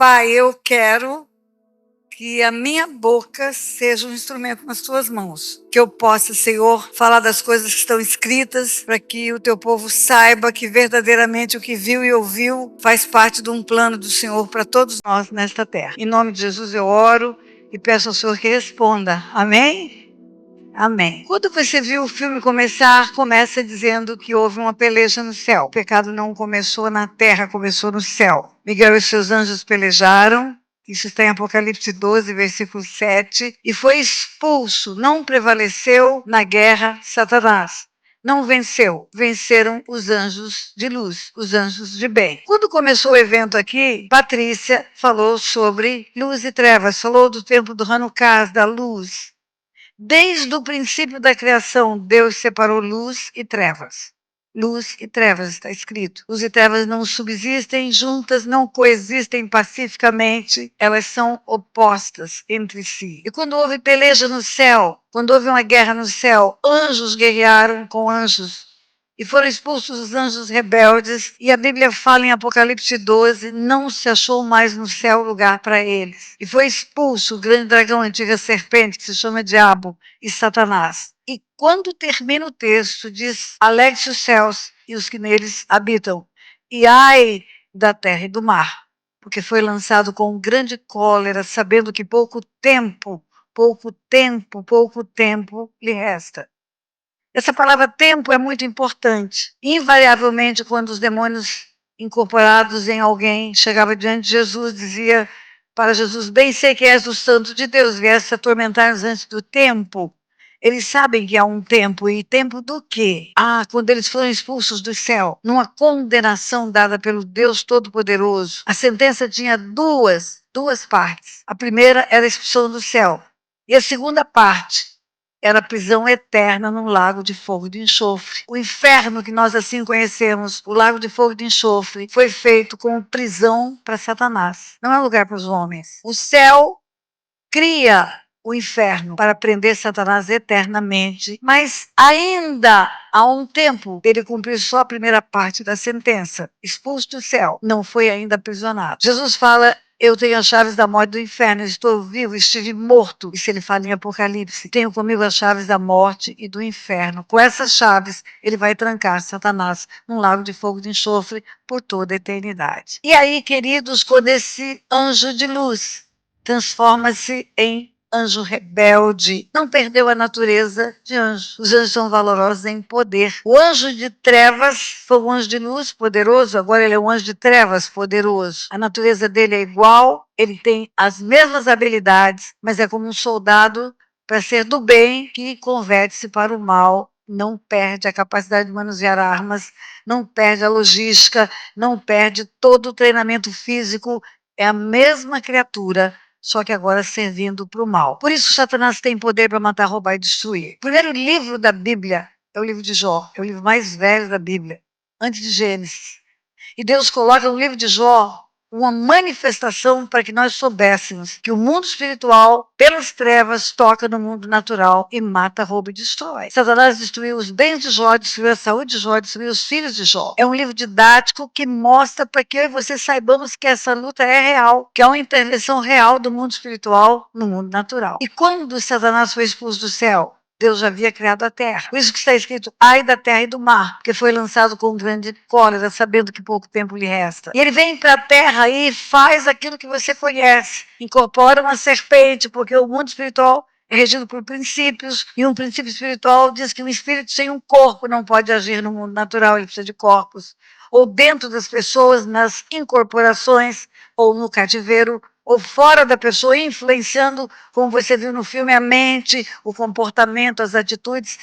Pai, eu quero que a minha boca seja um instrumento nas tuas mãos. Que eu possa, Senhor, falar das coisas que estão escritas, para que o teu povo saiba que verdadeiramente o que viu e ouviu faz parte de um plano do Senhor para todos nós nesta terra. Em nome de Jesus eu oro e peço ao Senhor que responda. Amém? Amém. Quando você viu o filme começar, começa dizendo que houve uma peleja no céu. O pecado não começou na terra, começou no céu. Miguel e seus anjos pelejaram. Isso está em Apocalipse 12, versículo 7. E foi expulso, não prevaleceu na guerra Satanás. Não venceu, venceram os anjos de luz, os anjos de bem. Quando começou o evento aqui, Patrícia falou sobre luz e trevas, falou do tempo do Hanukkah, da luz. Desde o princípio da criação, Deus separou luz e trevas. Luz e trevas, está escrito. Luz e trevas não subsistem juntas, não coexistem pacificamente, elas são opostas entre si. E quando houve peleja no céu, quando houve uma guerra no céu, anjos guerrearam com anjos. E foram expulsos os anjos rebeldes, e a Bíblia fala em Apocalipse 12, não se achou mais no céu lugar para eles. E foi expulso o grande dragão, a antiga serpente, que se chama Diabo e Satanás. E quando termina o texto, diz, alegre-se os céus e os que neles habitam, e ai da terra e do mar, porque foi lançado com grande cólera, sabendo que pouco tempo lhe resta. Essa palavra tempo é muito importante. Invariavelmente, quando os demônios incorporados em alguém chegavam diante de Jesus, dizia para Jesus, bem sei que és o santo de Deus, viesse atormentar-nos antes do tempo. Eles sabem que há um tempo, e tempo do quê? Quando eles foram expulsos do céu, numa condenação dada pelo Deus Todo-Poderoso. A sentença tinha duas partes. A primeira era a expulsão do céu, e a segunda parte era a prisão eterna num lago de fogo e de enxofre. O inferno que nós assim conhecemos, o lago de fogo e de enxofre, foi feito como prisão para Satanás. Não é lugar para os homens. O céu cria o inferno para prender Satanás eternamente, mas ainda há um tempo dele cumprir só a primeira parte da sentença. Expulso do céu, não foi ainda aprisionado. Jesus fala, eu tenho as chaves da morte e do inferno, estou vivo, estive morto. Isso ele fala em Apocalipse. Tenho comigo as chaves da morte e do inferno. Com essas chaves, ele vai trancar Satanás num lago de fogo e de enxofre por toda a eternidade. E aí, queridos, quando esse anjo de luz transforma-se em anjo rebelde, não perdeu a natureza de anjo. Os anjos são valorosos em poder. O anjo de trevas foi um anjo de luz poderoso, agora ele é um anjo de trevas poderoso. A natureza dele é igual, ele tem as mesmas habilidades, mas é como um soldado para ser do bem que converte-se para o mal. Não perde a capacidade de manusear armas, não perde a logística, não perde todo o treinamento físico. É a mesma criatura, só que agora servindo para o mal. Por isso, Satanás tem poder para matar, roubar e destruir. O primeiro livro da Bíblia é o livro de Jó, é o livro mais velho da Bíblia, antes de Gênesis. E Deus coloca no livro de Jó uma manifestação para que nós soubéssemos que o mundo espiritual, pelas trevas, toca no mundo natural e mata, rouba e destrói. Satanás destruiu os bens de Jó, destruiu a saúde de Jó, destruiu os filhos de Jó. É um livro didático que mostra para que eu e você saibamos que essa luta é real, que há uma intervenção real do mundo espiritual no mundo natural. E quando Satanás foi expulso do céu, Deus já havia criado a terra. Por isso que está escrito, ai da terra e do mar, porque foi lançado com grande cólera, sabendo que pouco tempo lhe resta. E ele vem para a terra e faz aquilo que você conhece. Incorpora uma serpente, porque o mundo espiritual é regido por princípios, e um princípio espiritual diz que um espírito sem um corpo não pode agir no mundo natural, ele precisa de corpos. Ou dentro das pessoas, nas incorporações, ou no cativeiro, ou fora da pessoa, influenciando, como você viu no filme, a mente, o comportamento, as atitudes.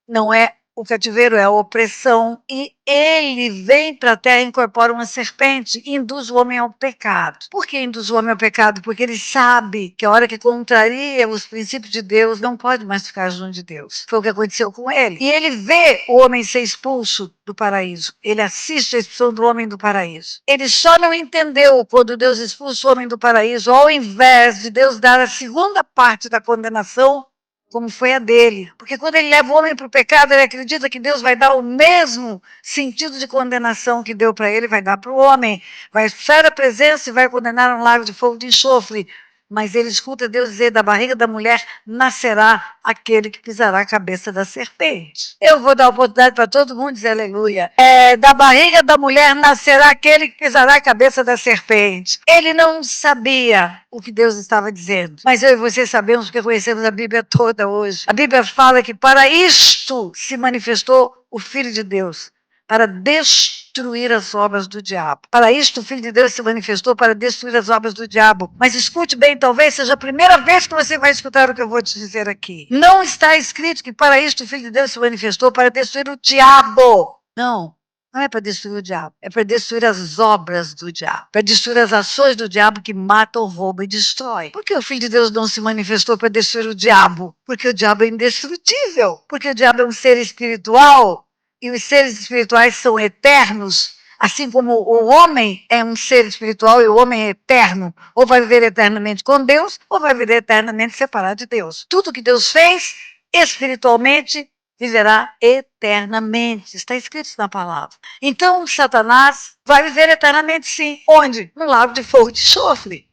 Não é o cativeiro, é a opressão. E ele vem para a terra, incorpora uma serpente e induz o homem ao pecado. Por que induz o homem ao pecado? Porque ele sabe que a hora que contraria os princípios de Deus, não pode mais ficar junto de Deus. Foi o que aconteceu com ele. E ele vê o homem ser expulso do paraíso. Ele assiste a expulsão do homem do paraíso. Ele só não entendeu quando Deus expulsa o homem do paraíso, ao invés de Deus dar a segunda parte da condenação, como foi a dele. Porque quando ele leva o homem para o pecado, ele acredita que Deus vai dar o mesmo sentido de condenação que deu para ele, vai dar para o homem. Vai expulsar a presença e vai condenar um lago de fogo de enxofre. Mas ele escuta Deus dizer: da barriga da mulher nascerá aquele que pisará a cabeça da serpente. Eu vou dar oportunidade para todo mundo dizer aleluia. Da barriga da mulher nascerá aquele que pisará a cabeça da serpente. Ele não sabia o que Deus estava dizendo, mas eu e você sabemos porque conhecemos a Bíblia toda hoje. A Bíblia fala que para isto se manifestou o Filho de Deus, para destruir as obras do diabo. Para isto o Filho de Deus se manifestou, para destruir as obras do diabo. Mas escute bem, talvez seja a primeira vez que você vai escutar o que eu vou te dizer aqui. Não está escrito que para isto o Filho de Deus se manifestou, para destruir o diabo. Não. Não é para destruir o diabo, é para destruir as obras do diabo, para destruir as ações do diabo que matam, roubam e destroem. Por que o Filho de Deus não se manifestou para destruir o diabo? Porque o diabo é indestrutível, porque o diabo é um ser espiritual e os seres espirituais são eternos, assim como o homem é um ser espiritual e o homem é eterno, ou vai viver eternamente com Deus, ou vai viver eternamente separado de Deus. Tudo que Deus fez espiritualmente viverá eternamente. Está escrito isso na palavra. Então, Satanás vai viver eternamente, sim. Onde? No lago de fogo de enxofre.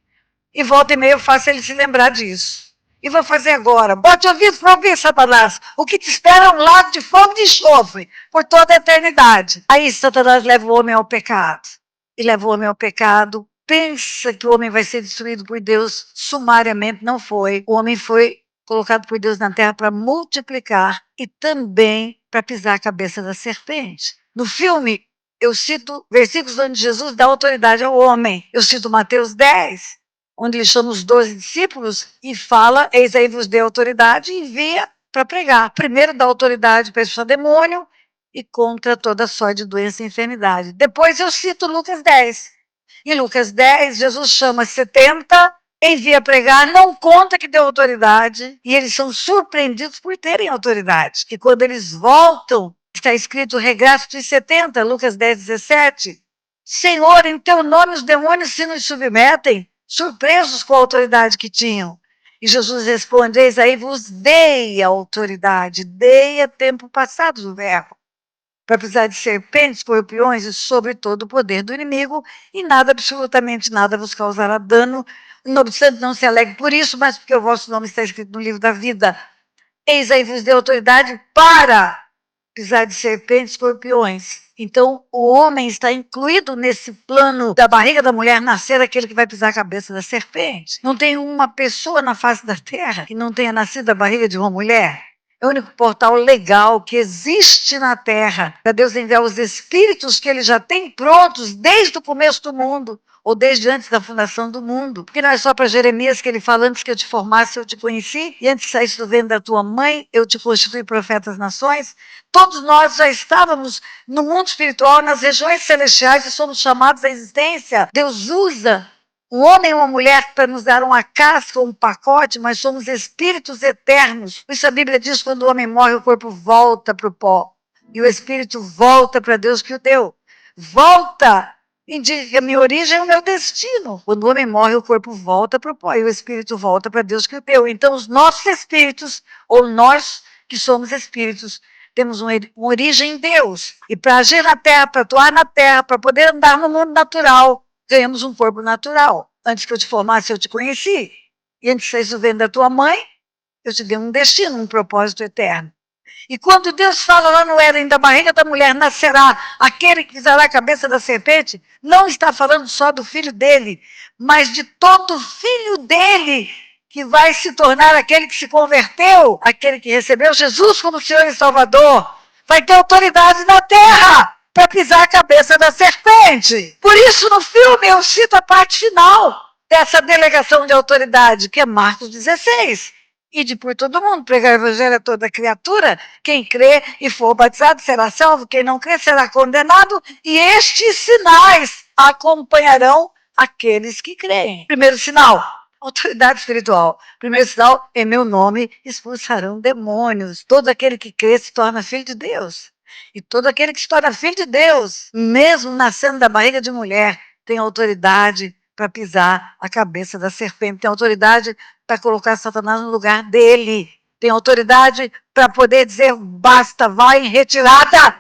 E volta e meia eu faço ele se lembrar disso. E vou fazer agora. Bote ouvido para ouvir, Satanás. O que te espera é um lago de fogo de enxofre por toda a eternidade. Aí Satanás leva o homem ao pecado. E leva o homem ao pecado. Pensa que o homem vai ser destruído por Deus sumariamente. Não foi. O homem foi colocado por Deus na terra para multiplicar e também para pisar a cabeça da serpente. No filme, eu cito versículos onde Jesus dá autoridade ao homem. Eu cito Mateus 10, onde ele chama os 12 discípulos e fala: eis aí vos dei autoridade e envia para pregar. Primeiro dá autoridade para expulsar demônio e contra toda sorte de doença e enfermidade. Depois eu cito Lucas 10. Em Lucas 10, Jesus chama 70, envia pregar, não conta que deu autoridade, e eles são surpreendidos por terem autoridade. E quando eles voltam, está escrito o regresso dos 70, Lucas 10, 17. Senhor, em teu nome os demônios se nos submetem, surpresos com a autoridade que tinham. E Jesus responde: eis aí vos dei a autoridade, dei a tempo passado do verbo, para pisar de serpentes, escorpiões e sobre todo o poder do inimigo, e nada, absolutamente nada, vos causará dano. Não obstante, não se alegre por isso, mas porque o vosso nome está escrito no livro da vida. Eis aí vos dei autoridade para pisar de serpentes, escorpiões. Então, o homem está incluído nesse plano da barriga da mulher nascer aquele que vai pisar a cabeça da serpente. Não tem uma pessoa na face da terra que não tenha nascido da barriga de uma mulher. É o único portal legal que existe na Terra para Deus enviar os espíritos que Ele já tem prontos desde o começo do mundo, ou desde antes da fundação do mundo. Porque não é só para Jeremias que ele fala: antes que eu te formasse, eu te conheci, e antes que saísse do ventre da tua mãe, eu te constituí profeta das nações. Todos nós já estávamos no mundo espiritual, nas regiões celestiais, e somos chamados à existência. Deus usa um homem ou uma mulher para nos dar uma casca ou um pacote, mas somos espíritos eternos. Por isso a Bíblia diz que quando o homem morre, o corpo volta para o pó. E o espírito volta para Deus que o deu. Volta! Indica a minha origem e o meu destino. Quando o homem morre, o corpo volta para o pó e o espírito volta para Deus que o deu. Então, os nossos espíritos, ou nós que somos espíritos, temos uma origem em Deus. E para agir na terra, para atuar na terra, para poder andar no mundo natural, ganhamos um corpo natural. Antes que eu te formasse, eu te conheci. E antes de sair do ventre da tua mãe, eu te dei um destino, um propósito eterno. E quando Deus fala lá no Éden, da barriga da mulher nascerá aquele que pisará a cabeça da serpente, não está falando só do filho dele, mas de todo filho dele, que vai se tornar aquele que se converteu, aquele que recebeu Jesus como Senhor e Salvador, vai ter autoridade na terra para pisar a cabeça da serpente. Por isso, no filme, eu cito a parte final dessa delegação de autoridade, que é Marcos 16. Ide por todo mundo, pregar o evangelho a toda criatura. Quem crê e for batizado será salvo, quem não crê será condenado, e estes sinais acompanharão aqueles que creem. Primeiro sinal, autoridade espiritual. Primeiro sinal, em meu nome expulsarão demônios. Todo aquele que crê se torna filho de Deus. E todo aquele que se torna filho de Deus, mesmo nascendo da barriga de mulher, tem autoridade para pisar a cabeça da serpente, tem autoridade para colocar Satanás no lugar dele. tem autoridade para poder dizer basta, vai em retirada.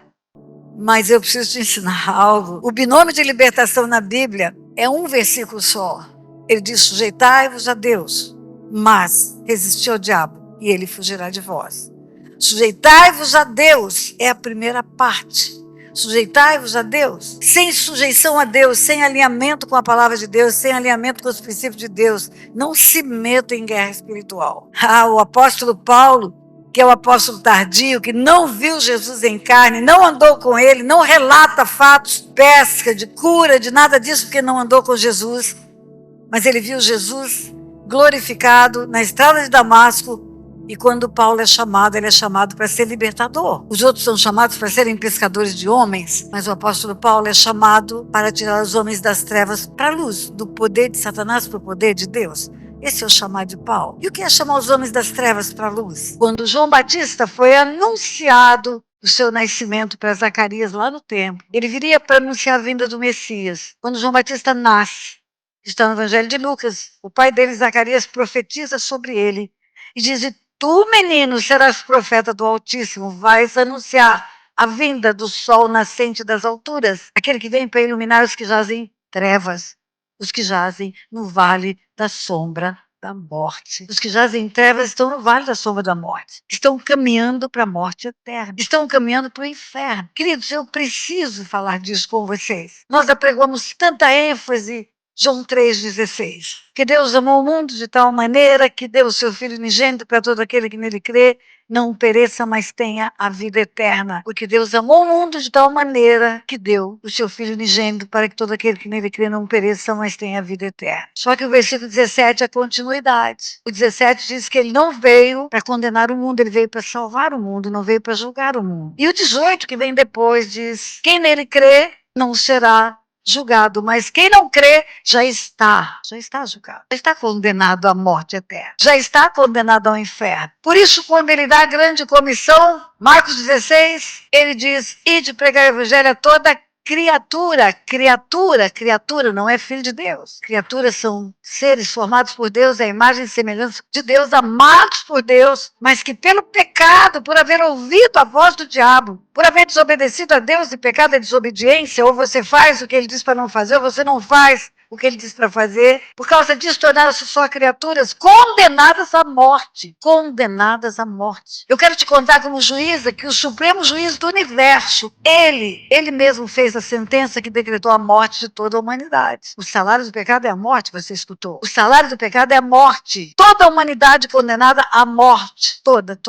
Mas eu preciso te ensinar algo. O binômio de libertação na Bíblia é um versículo só. Ele diz: sujeitai-vos a Deus, mas resisti ao diabo, e ele fugirá de vós. Sujeitai-vos a Deus é a primeira parte. Sujeitai-vos a Deus. Sem sujeição a Deus, sem alinhamento com a palavra de Deus, sem alinhamento com os princípios de Deus, não se meta em guerra espiritual. O apóstolo Paulo, que é o apóstolo tardio, que não viu Jesus em carne, não andou com ele, não relata fatos de pesca, de cura, de nada disso, porque não andou com Jesus. Mas ele viu Jesus glorificado na estrada de Damasco. E quando Paulo é chamado, ele é chamado para ser libertador. Os outros são chamados para serem pescadores de homens, mas o apóstolo Paulo é chamado para tirar os homens das trevas para a luz, do poder de Satanás para o poder de Deus. Esse é o chamado de Paulo. E o que é chamar os homens das trevas para a luz? Quando João Batista foi anunciado o seu nascimento para Zacarias lá no templo, ele viria para anunciar a vinda do Messias. Quando João Batista nasce, está no Evangelho de Lucas, o pai dele, Zacarias, profetiza sobre ele e diz: tu, menino, serás profeta do Altíssimo, vais anunciar a vinda do sol nascente das alturas, aquele que vem para iluminar os que jazem em trevas, os que jazem no vale da sombra da morte. Os que jazem em trevas estão no vale da sombra da morte. Estão caminhando para a morte eterna. Estão caminhando para o inferno. Queridos, eu preciso falar disso com vocês. Nós apregamos tanta ênfase João 3,16. Que Deus amou o mundo de tal maneira que deu o seu Filho unigênito para todo aquele que nele crê, não pereça, mas tenha a vida eterna. Porque Deus amou o mundo de tal maneira que deu o seu Filho unigênito para que todo aquele que nele crê não pereça, mas tenha a vida eterna. Só que o versículo 17 é a continuidade. O 17 diz que ele não veio para condenar o mundo, ele veio para salvar o mundo, não veio para julgar o mundo. E o 18, que vem depois, diz: quem nele crê não será julgado, mas quem não crê já está julgado, já está condenado à morte eterna, já está condenado ao inferno. Por isso, quando ele dá a grande comissão, Marcos 16, ele diz: ide pregar o evangelho a toda criatura, não é filho de Deus. Criaturas são seres formados por Deus, à imagem e semelhança de Deus, amados por Deus, mas que pelo pecado, por haver ouvido a voz do diabo, por haver desobedecido a Deus, e pecado é desobediência, ou você faz o que ele diz para não fazer, ou você não faz o que ele diz para fazer. Por causa disso, tornaram-se só criaturas condenadas à morte. Condenadas à morte. Eu quero te contar como juíza que o Supremo Juiz do Universo, ele mesmo fez a sentença que decretou a morte de toda a humanidade. O salário do pecado é a morte, você escutou. O salário do pecado é a morte. Toda a humanidade condenada à morte. Toda.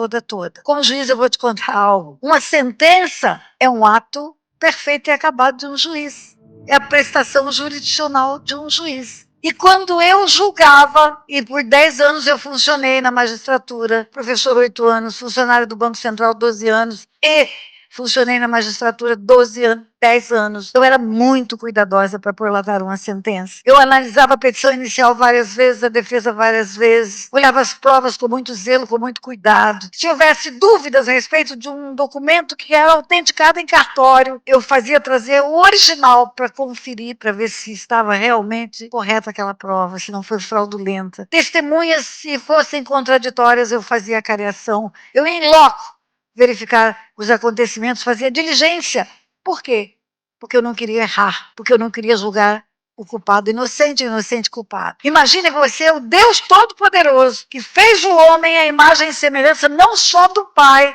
Como juiz, eu vou te contar algo. Uma sentença é um ato perfeito e acabado de um juiz. É a prestação jurisdicional de um juiz. E quando eu julgava, e por 10 anos eu funcionei na magistratura, professor 8 anos, funcionário do Banco Central 12 anos, e funcionei na magistratura 12 anos, 10 anos. Eu era muito cuidadosa para prolatar uma sentença. Eu analisava a petição inicial várias vezes, a defesa várias vezes, olhava as provas com muito zelo, com muito cuidado. Se houvesse dúvidas a respeito de um documento que era autenticado em cartório, eu fazia trazer o original para conferir, para ver se estava realmente correta aquela prova, se não foi fraudulenta. Testemunhas, se fossem contraditórias, eu fazia a cariação. Eu ia em loco verificar os acontecimentos, fazia diligência. Por quê? Porque eu não queria errar, porque eu não queria julgar o culpado inocente e o inocente culpado. Imagine você, o Deus Todo-Poderoso, que fez o homem à imagem e semelhança não só do Pai,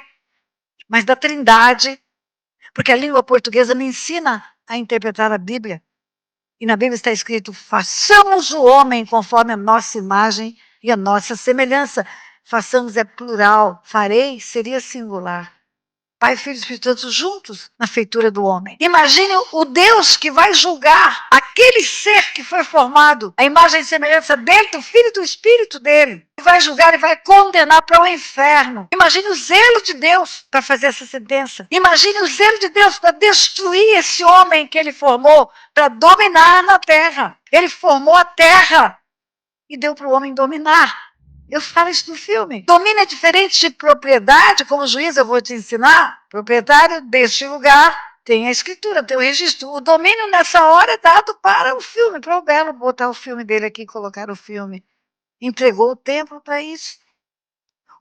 mas da Trindade, porque a língua portuguesa me ensina a interpretar a Bíblia. E na Bíblia está escrito: façamos o homem conforme a nossa imagem e a nossa semelhança. Façamos é plural, farei seria singular. Pai, Filho e Espírito Santo juntos na feitura do homem. Imagine o Deus que vai julgar aquele ser que foi formado, a imagem e semelhança dele, do Filho e do Espírito dele. E vai julgar e vai condenar para o inferno. Imagine o zelo de Deus para fazer essa sentença. Imagine o zelo de Deus para destruir esse homem que ele formou, para dominar na terra. Ele formou a terra e deu para o homem dominar. Eu falo isso no filme. Domínio é diferente de propriedade, como juiz eu vou te ensinar. Proprietário deste lugar tem a escritura, tem o registro. O domínio nessa hora é dado para o filme, para o Belo botar o filme dele aqui, colocar o filme. Entregou o templo para isso.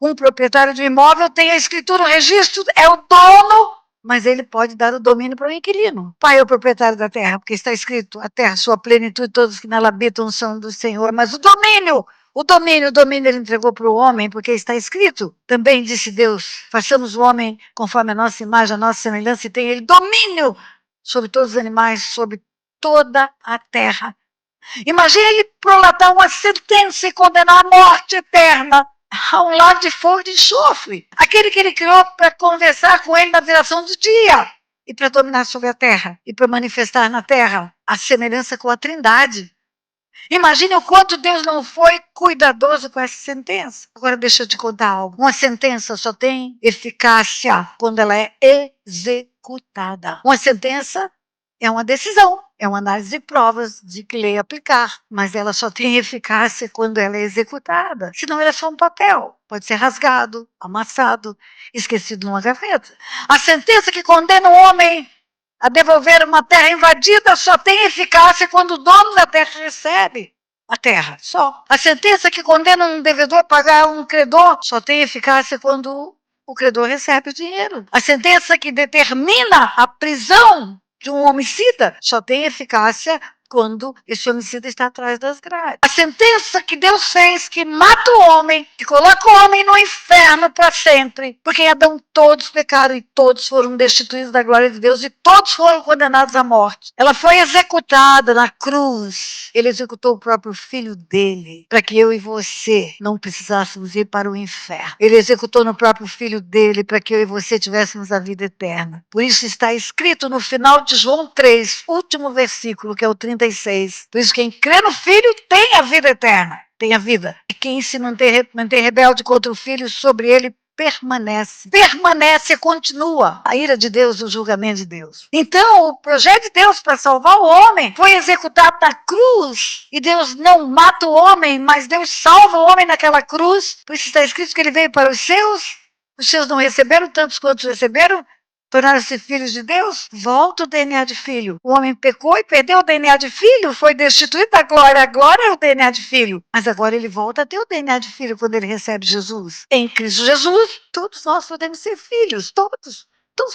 Um proprietário de um imóvel tem a escritura, o registro, é o dono, mas ele pode dar o domínio para o inquilino. Pai é o proprietário da terra, porque está escrito, a terra, sua plenitude, todos que nela habitam são do Senhor. Mas o domínio ele entregou para o homem, porque está escrito. Também disse Deus, façamos o homem conforme a nossa imagem, a nossa semelhança, e tem ele domínio sobre todos os animais, sobre toda a terra. Imagine ele prolatar uma sentença e condenar a morte eterna a um lago de fogo de enxofre. Aquele que ele criou para conversar com ele na viração do dia e para dominar sobre a terra e para manifestar na terra a semelhança com a Trindade. Imagine o quanto Deus não foi cuidadoso com essa sentença. Agora deixa eu te contar algo. Uma sentença só tem eficácia quando ela é executada. Uma sentença é uma decisão, é uma análise de provas de que lei aplicar, mas ela só tem eficácia quando ela é executada. Senão ela é só um papel, pode ser rasgado, amassado, esquecido numa gaveta. A sentença que condena o homem a devolver uma terra invadida só tem eficácia quando o dono da terra recebe a terra, só. A sentença que condena um devedor a pagar um credor só tem eficácia quando o credor recebe o dinheiro. A sentença que determina a prisão de um homicida só tem eficácia quando esse homicida está atrás das grades. A sentença que Deus fez que mata o homem, que coloca o homem no inferno para sempre, porque em Adão todos pecaram e todos foram destituídos da glória de Deus e todos foram condenados à morte. Ela foi executada na cruz. Ele executou o próprio filho dele, para que eu e você não precisássemos ir para o inferno. Ele executou no próprio filho dele, para que eu e você tivéssemos a vida eterna. Por isso está escrito no final de João 3, último versículo, que é o 36. Por isso quem crê no filho tem a vida eterna, tem a vida. E quem se mantém rebelde contra o filho, sobre ele permanece, continua a ira de Deus, o julgamento de Deus. Então, o projeto de Deus para salvar o homem foi executado na cruz, e Deus não mata o homem, mas Deus salva o homem naquela cruz. Por isso está escrito que ele veio para os seus não receberam, tantos quantos receberam, tornaram-se filhos de Deus. Volta o DNA de filho. O homem pecou e perdeu o DNA de filho, foi destituído da glória. A glória é o DNA de filho. Mas agora ele volta a ter o DNA de filho quando ele recebe Jesus. Em Cristo Jesus, todos nós podemos ser filhos. Todos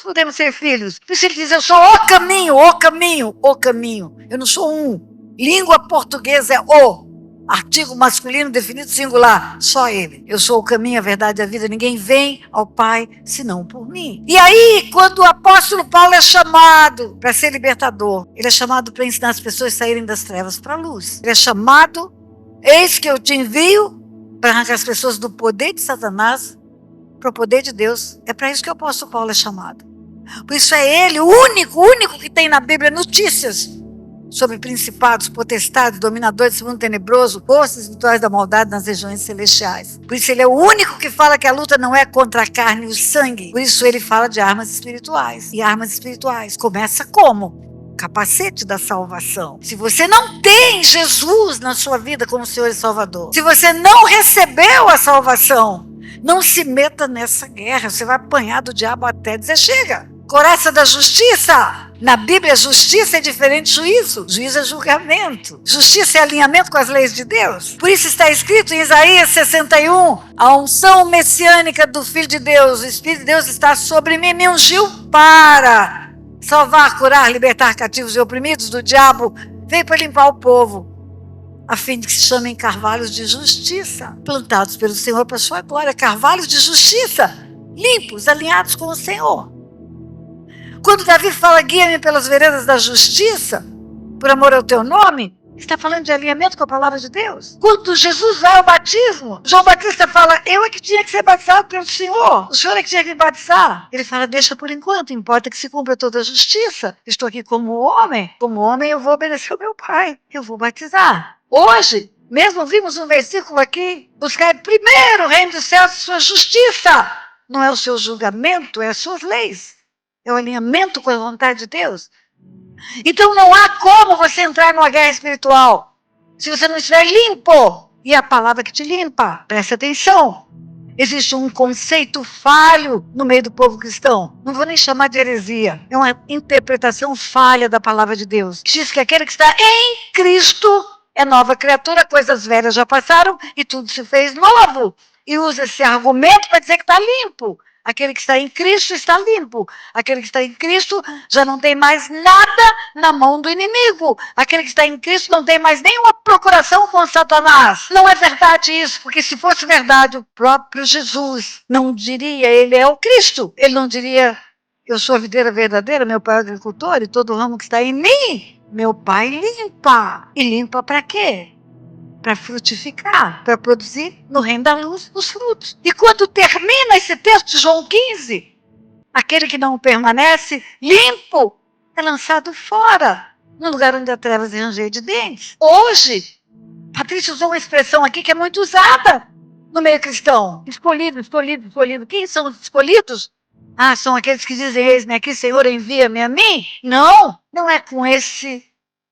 podemos ser filhos. Por isso ele diz, eu sou o caminho, o caminho, o caminho. Eu não sou um. Língua portuguesa é o. Artigo masculino definido singular, só ele. Eu sou o caminho, a verdade e a vida. Ninguém vem ao Pai senão por mim. E aí, quando o apóstolo Paulo é chamado para ser libertador, ele é chamado para ensinar as pessoas a saírem das trevas para a luz. Ele é chamado, eis que eu te envio para arrancar as pessoas do poder de Satanás para o poder de Deus. É para isso que o apóstolo Paulo é chamado. Por isso é ele, o único que tem na Bíblia notícias sobre principados, potestades, dominadores desse mundo tenebroso, forças espirituais da maldade nas regiões celestiais. Por isso ele é o único que fala que a luta não é contra a carne e o sangue. Por isso ele fala de armas espirituais. E armas espirituais começa como? Capacete da salvação. Se você não tem Jesus na sua vida como Senhor e Salvador, se você não recebeu a salvação, não se meta nessa guerra. Você vai apanhar do diabo até dizer chega. Coraça da justiça. Na Bíblia, justiça é diferente de juízo. Juízo é julgamento. Justiça é alinhamento com as leis de Deus. Por isso está escrito em Isaías 61, a unção messiânica do Filho de Deus, o Espírito de Deus está sobre mim, me ungiu para salvar, curar, libertar cativos e oprimidos do diabo. Veio para limpar o povo, a fim de que se chamem carvalhos de justiça, plantados pelo Senhor para a sua glória. Carvalhos de justiça, limpos, alinhados com o Senhor. Quando Davi fala, guia-me pelas veredas da justiça, por amor ao teu nome, está falando de alinhamento com a palavra de Deus. Quando Jesus vai ao batismo, João Batista fala, eu é que tinha que ser batizado pelo Senhor. O Senhor é que tinha que me batizar. Ele fala, deixa por enquanto, importa que se cumpra toda a justiça. Estou aqui como homem eu vou obedecer ao meu Pai. Eu vou batizar. Hoje, mesmo vimos um versículo aqui, buscar primeiro o reino dos céus e sua justiça. Não é o seu julgamento, é as suas leis. É o alinhamento com a vontade de Deus. Então não há como você entrar numa guerra espiritual se você não estiver limpo. E é a palavra que te limpa. Presta atenção. Existe um conceito falho no meio do povo cristão. Não vou nem chamar de heresia. É uma interpretação falha da palavra de Deus. Que diz que aquele que está em Cristo é nova criatura, coisas velhas já passaram e tudo se fez novo. e usa esse argumento para dizer que está limpo. Aquele que está em Cristo está limpo. Aquele que está em Cristo já não tem mais nada na mão do inimigo. Aquele que está em Cristo não tem mais nenhuma procuração com Satanás. Não é verdade isso, porque se fosse verdade, o próprio Jesus não diria, ele é o Cristo. Ele não diria, eu sou a videira verdadeira, meu pai é o agricultor e todo ramo que está em mim, meu pai limpa. E limpa para quê? Para frutificar, para produzir no reino da luz os frutos. E quando termina esse texto de João 15, aquele que não permanece limpo é lançado fora, no lugar onde há trevas e ranger de dentes. Hoje, Patrícia usou uma expressão aqui que é muito usada no meio cristão. Escolhido, escolhido, escolhido. Quem são os escolhidos? Ah, são aqueles que dizem, eis-me aqui, Senhor, envia-me a mim. Não, não é com esse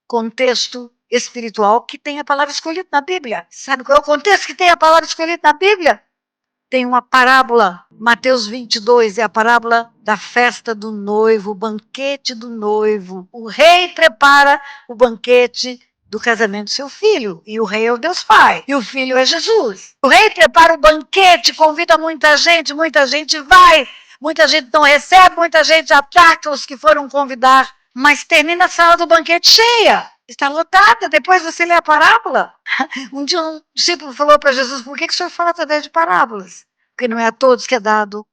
contexto espiritual que tem a palavra escolhida na Bíblia. Sabe qual é o contexto que tem a palavra escolhida na Bíblia? Tem uma parábola, Mateus 22, é a parábola da festa do noivo, o banquete do noivo. O rei prepara o banquete do casamento do seu filho, e o rei é o Deus Pai, e o filho é Jesus. O rei prepara o banquete, convida muita gente vai, muita gente não recebe, muita gente ataca os que foram convidar, mas termina a sala do banquete cheia. Está lotada, depois você lê a parábola. Um dia um discípulo falou para Jesus, por que o senhor fala através de parábolas? Porque não é a todos que é dado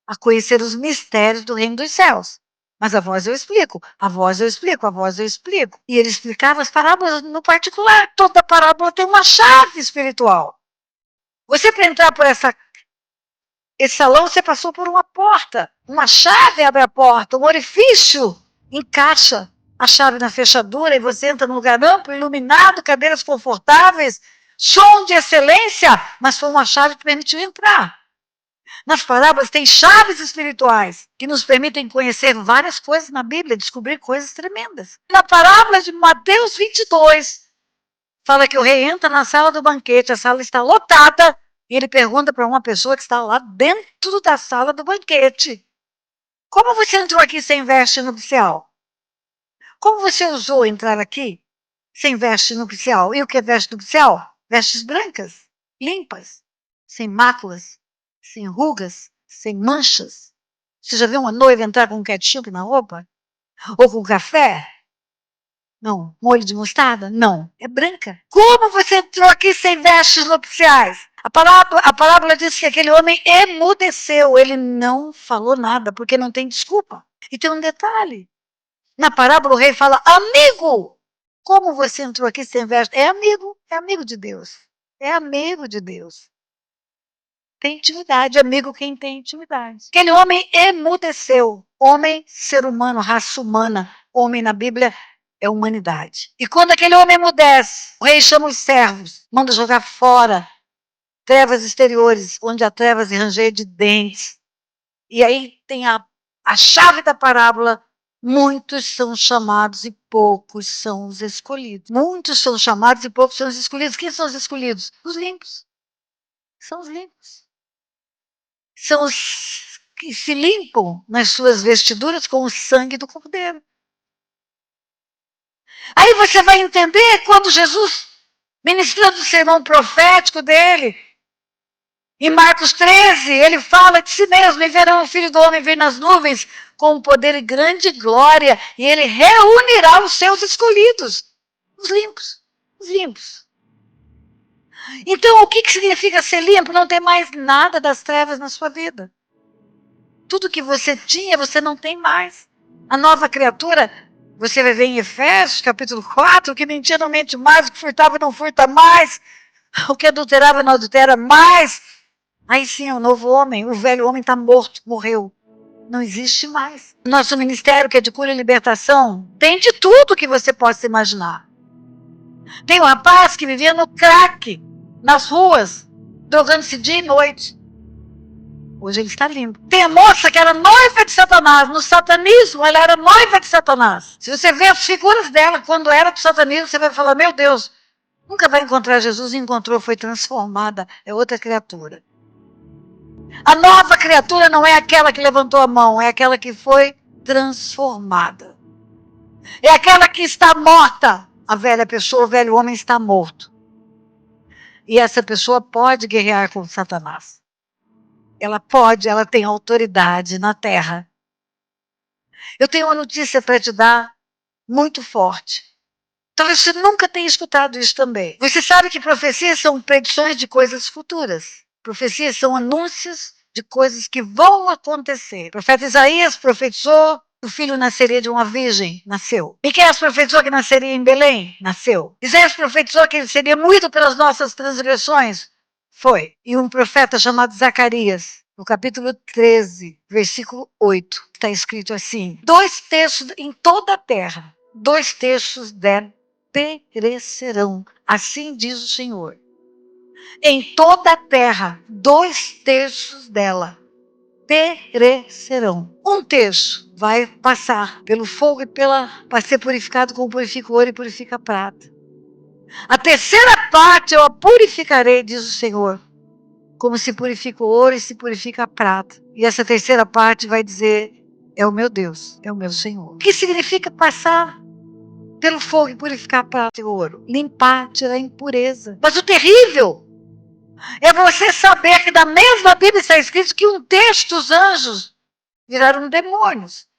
a conhecer os mistérios do reino dos céus. Mas a voz eu explico, a voz eu explico, a voz eu explico. E ele explicava as parábolas no particular. Toda parábola tem uma chave espiritual. Você, para entrar por esse salão, você passou por uma porta. Uma chave abre a porta, um orifício encaixa a chave na fechadura e você entra num lugar amplo, iluminado, cadeiras confortáveis, som de excelência, mas foi uma chave que permitiu entrar. Nas parábolas tem chaves espirituais que nos permitem conhecer várias coisas na Bíblia, descobrir coisas tremendas. Na parábola de Mateus 22, fala que o rei entra na sala do banquete, a sala está lotada, e ele pergunta para uma pessoa que está lá dentro da sala do banquete, como você entrou aqui sem veste nupcial? Como você ousou entrar aqui sem veste nupcial? E o que é veste nupcial? Vestes brancas, limpas, sem máculas, sem rugas, sem manchas. Você já viu uma noiva entrar com ketchup na roupa? Ou com café? Não. Molho de mostarda? Não. É branca. Como você entrou aqui sem vestes nupciais? A parábola diz que aquele homem emudeceu. Ele não falou nada, porque não tem desculpa. E tem um detalhe. Na parábola, o rei fala, amigo, como você entrou aqui sem veste? É amigo de Deus. É amigo de Deus. Tem intimidade, amigo quem tem intimidade. Aquele homem emudeceu. Homem, ser humano, raça humana. Homem na Bíblia é humanidade. E quando aquele homem emudece, o rei chama os servos, manda jogar fora trevas exteriores, onde há trevas e ranger de dentes. E aí tem a chave da parábola. Muitos são chamados e poucos são os escolhidos. Muitos são chamados e poucos são os escolhidos. Quem são os escolhidos? Os limpos. São os limpos. São os que se limpam nas suas vestiduras com o sangue do Cordeiro. Aí você vai entender quando Jesus, ministrando o sermão profético dele, em Marcos 13, ele fala de si mesmo, e verão o Filho do Homem vir nas nuvens com poder e grande glória, e ele reunirá os seus escolhidos, os limpos, os limpos. Então, o que significa ser limpo? Não ter mais nada das trevas na sua vida. Tudo que você tinha, você não tem mais. A nova criatura, você vai ver em Efésios, capítulo 4, que mentia não mente mais, o que furtava não furta mais, o que adulterava não adultera mais. Aí sim é o novo homem, o velho homem está morto, morreu. Não existe mais. Nosso ministério, que é de cura e libertação, tem de tudo que você possa imaginar. Tem um rapaz que vivia no crack, nas ruas, drogando-se dia e noite. Hoje ele está limpo. Tem a moça que era noiva de Satanás. No satanismo, ela era noiva de Satanás. Se você vê as figuras dela quando era do satanismo, você vai falar, meu Deus, nunca vai encontrar Jesus. Encontrou, foi transformada. É outra criatura. A nova criatura não é aquela que levantou a mão, é aquela que foi transformada. É aquela que está morta. A velha pessoa, o velho homem está morto. E essa pessoa pode guerrear com Satanás. Ela pode, ela tem autoridade na terra. Eu tenho uma notícia para te dar muito forte. Talvez você nunca tenha escutado isso também. Você sabe que profecias são predições de coisas futuras. Profecias são anúncios de coisas que vão acontecer. O profeta Isaías profetizou que o filho nasceria de uma virgem, nasceu. Miqueias profetizou que nasceria em Belém, nasceu. Isaías profetizou que ele seria moído pelas nossas transgressões, foi. E um profeta chamado Zacarias, no capítulo 13, versículo 8, está escrito assim: 2/3 em toda a terra, 2/3 dela perecerão. Assim diz o Senhor. Em toda a terra, 2/3 dela perecerão. 1/3 vai passar pelo fogo e vai ser purificado como purifica o ouro e purifica a prata. A terceira parte eu a purificarei, diz o Senhor, como se purifica o ouro e se purifica a prata. E essa terceira parte vai dizer: é o meu Deus, é o meu Senhor. O que significa passar pelo fogo e purificar a prata e o ouro? Limpar, tirar a impureza. Mas o terrível é você saber que da mesma Bíblia está escrito que 1/3 dos anjos viraram demônios.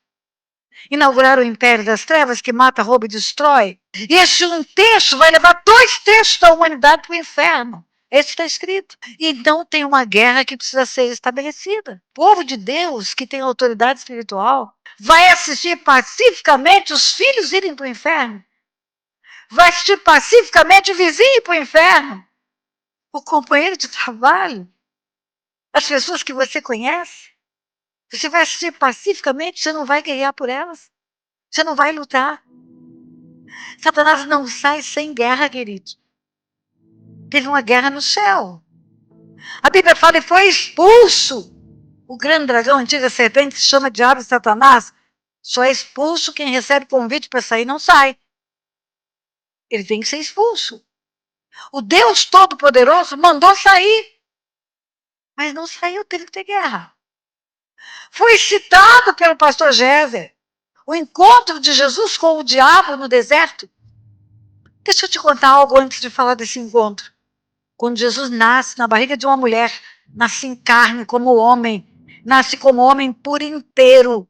Inauguraram o império das trevas que mata, rouba e destrói. E esse 1/3 vai levar 2/3 da humanidade para o inferno. Esse está escrito. Então tem uma guerra que precisa ser estabelecida. O povo de Deus, que tem autoridade espiritual, vai assistir pacificamente os filhos irem para o inferno. Vai assistir pacificamente o vizinho ir para o inferno. O companheiro de trabalho. As pessoas que você conhece. Você vai assistir pacificamente, você não vai guerrear por elas. Você não vai lutar. Satanás não sai sem guerra, querido. Teve uma guerra no céu. A Bíblia fala que foi expulso. O grande dragão, a antiga serpente, que se chama diabo e Satanás, só é expulso quem recebe convite para sair, não sai. Ele tem que ser expulso. O Deus Todo-Poderoso mandou sair. Mas não saiu, teve que ter guerra. Foi citado pelo pastor Géser o encontro de Jesus com o diabo no deserto. Deixa eu te contar algo antes de falar desse encontro. Quando Jesus nasce na barriga de uma mulher, nasce em carne como homem, nasce como homem por inteiro.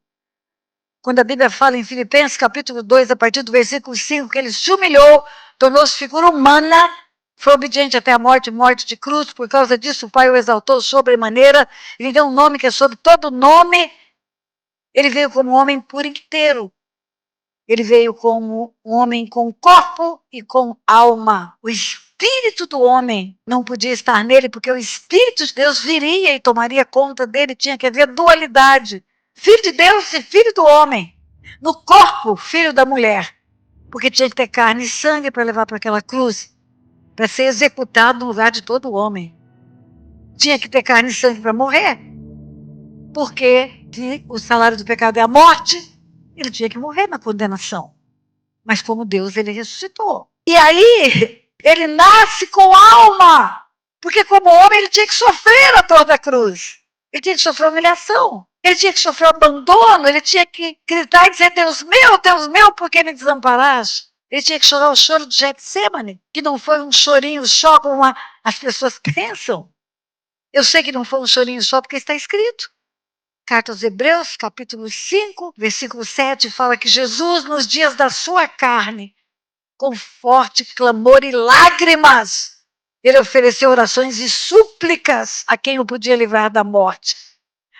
Quando a Bíblia fala em Filipenses capítulo 2, a partir do versículo 5, que ele se humilhou, tornou-se figura humana, foi obediente até a morte, morte de cruz. Por causa disso, o Pai o exaltou sobremaneira, lhe deu um nome que é sobre todo nome. Ele veio como homem por inteiro. Ele veio como um homem com corpo e com alma. O espírito do homem não podia estar nele, porque o Espírito de Deus viria e tomaria conta dele. Tinha que haver dualidade. Filho de Deus e filho do homem. No corpo, filho da mulher. Porque tinha que ter carne e sangue para levar para aquela cruz. Para ser executado no lugar de todo homem. Tinha que ter carne e sangue para morrer. Porque o salário do pecado é a morte. Ele tinha que morrer na condenação. Mas como Deus, ele ressuscitou. E aí, ele nasce com alma. Porque como homem, ele tinha que sofrer a dor da cruz. Ele tinha que sofrer humilhação. Ele tinha que sofrer abandono. Ele tinha que gritar e dizer: Deus meu, por que me desamparaste? Ele tinha que chorar o choro de Getsêmani, que não foi um chorinho só como as pessoas pensam. Eu sei que não foi um chorinho só porque está escrito. Carta aos Hebreus, capítulo 5, versículo 7, fala que Jesus, nos dias da sua carne, com forte clamor e lágrimas, ele ofereceu orações e súplicas a quem o podia livrar da morte.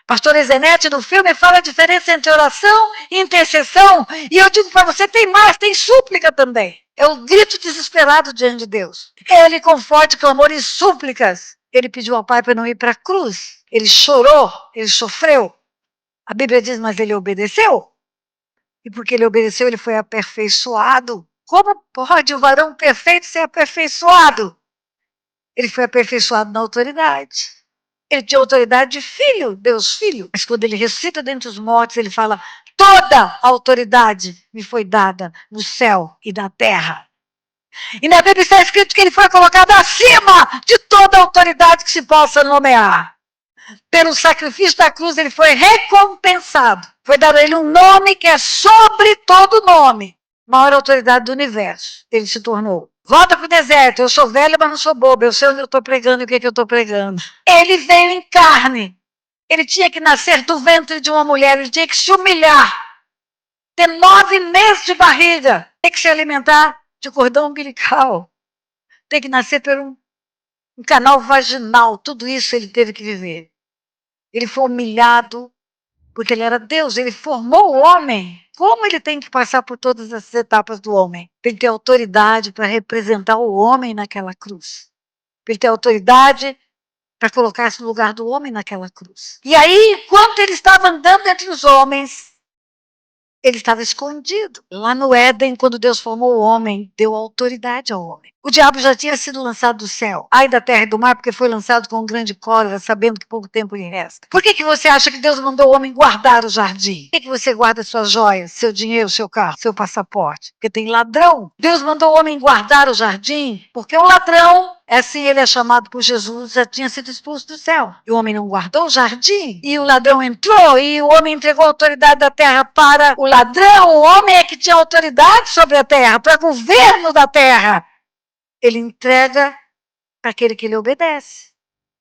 Pastor Ezenete, no filme, fala a diferença entre oração e intercessão. E eu digo para você, tem mais, tem súplica também. É o grito desesperado diante de Deus. Ele, com forte clamor e súplicas, ele pediu ao Pai para não ir para a cruz. Ele chorou, ele sofreu. A Bíblia diz, mas ele obedeceu. E porque ele obedeceu, ele foi aperfeiçoado. Como pode o varão perfeito ser aperfeiçoado? Ele foi aperfeiçoado na autoridade. Ele tinha autoridade de filho, Deus filho. Mas quando ele ressuscita dentre os mortos, ele fala: toda a autoridade me foi dada no céu e na terra. E na Bíblia está escrito que ele foi colocado acima de toda a autoridade que se possa nomear. Pelo sacrifício da cruz, ele foi recompensado. Foi dado a ele um nome que é sobre todo nome. Maior autoridade do universo. Ele se tornou. Volta para o deserto. Eu sou velho, mas não sou bobo. Eu sei onde eu estou pregando e o que, que eu estou pregando. Ele veio em carne. Ele tinha que nascer do ventre de uma mulher. Ele tinha que se humilhar. Ter 9 meses de barriga. Tem que se alimentar de cordão umbilical. Tem que nascer por um canal vaginal. Tudo isso ele teve que viver. Ele foi humilhado porque ele era Deus. Ele formou o homem. Como ele tem que passar por todas as etapas do homem? Tem que ter autoridade para representar o homem naquela cruz. Ele tem autoridade para colocar-se no lugar do homem naquela cruz. E aí, enquanto ele estava andando entre os homens, ele estava escondido. Lá no Éden, quando Deus formou o homem, deu autoridade ao homem. O diabo já tinha sido lançado do céu. Ai da terra e do mar, porque foi lançado com um grande cólera, sabendo que pouco tempo lhe resta. Por que você acha que Deus mandou o homem guardar o jardim? Por que você guarda suas joias, seu dinheiro, seu carro, seu passaporte? Porque tem ladrão. Deus mandou o homem guardar o jardim, porque o ladrão, assim ele é chamado por Jesus, já tinha sido expulso do céu. E o homem não guardou o jardim. E o ladrão entrou, e o homem entregou a autoridade da terra para o ladrão. O homem é que tinha autoridade sobre a terra, para governo da terra. Ele entrega para aquele que ele obedece.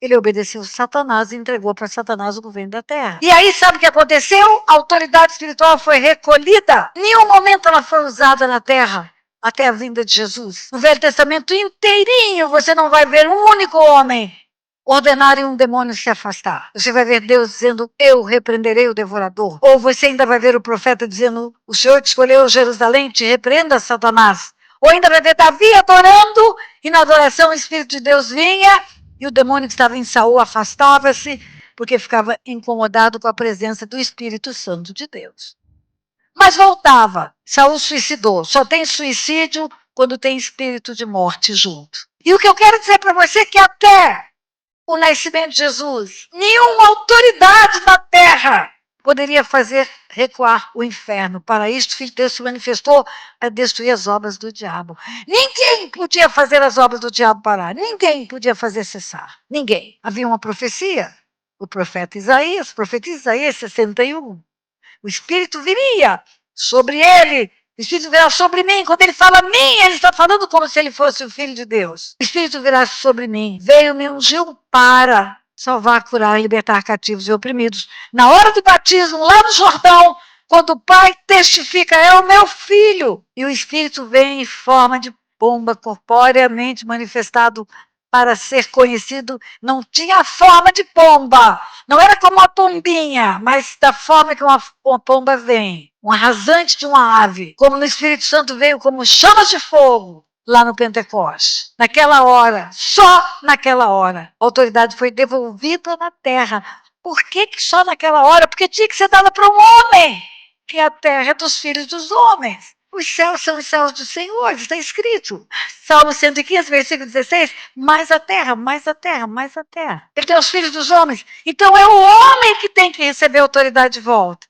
Ele obedeceu Satanás e entregou para Satanás o governo da terra. E aí, sabe o que aconteceu? A autoridade espiritual foi recolhida. Em nenhum momento ela foi usada na terra até a vinda de Jesus. No Velho Testamento inteirinho, você não vai ver um único homem ordenarem um demônio se afastar. Você vai ver Deus dizendo, eu repreenderei o devorador. Ou você ainda vai ver o profeta dizendo, o Senhor te escolheu Jerusalém, te repreenda, Satanás. Ou ainda vai ver Davi adorando, e na adoração o Espírito de Deus vinha, e o demônio que estava em Saul afastava-se, porque ficava incomodado com a presença do Espírito Santo de Deus. Mas voltava, Saul suicidou. Só tem suicídio quando tem espírito de morte junto. E o que eu quero dizer para você é que até o nascimento de Jesus, nenhuma autoridade na terra poderia fazer recuar o inferno. Para isto, o Filho de Deus se manifestou a destruir as obras do diabo. Ninguém podia fazer as obras do diabo parar. Ninguém podia fazer cessar. Ninguém. Havia uma profecia. O profeta Isaías, profeta Isaías 61. O Espírito viria sobre ele. O Espírito virá sobre mim. Quando ele fala mim, ele está falando como se ele fosse o Filho de Deus. O Espírito virá sobre mim. Veio me ungiu para salvar, curar e libertar cativos e oprimidos. Na hora do batismo, lá no Jordão, quando o Pai testifica, é o meu filho. E o Espírito vem em forma de pomba, corporeamente manifestado para ser conhecido, não tinha forma de pomba. Não era como uma pombinha, mas da forma que uma pomba vem. Um rasante de uma ave. Como no Espírito Santo veio como chamas de fogo lá no Pentecoste. Naquela hora, só naquela hora, a autoridade foi devolvida na terra. Por que só naquela hora? Porque tinha que ser dada para um homem. Que a terra é dos filhos dos homens. Os céus são os céus do Senhor, está escrito. Salmo 115, versículo 16. Mais a terra, mais a terra, mais a terra. Ele tem os filhos dos homens. Então é o homem que tem que receber a autoridade de volta.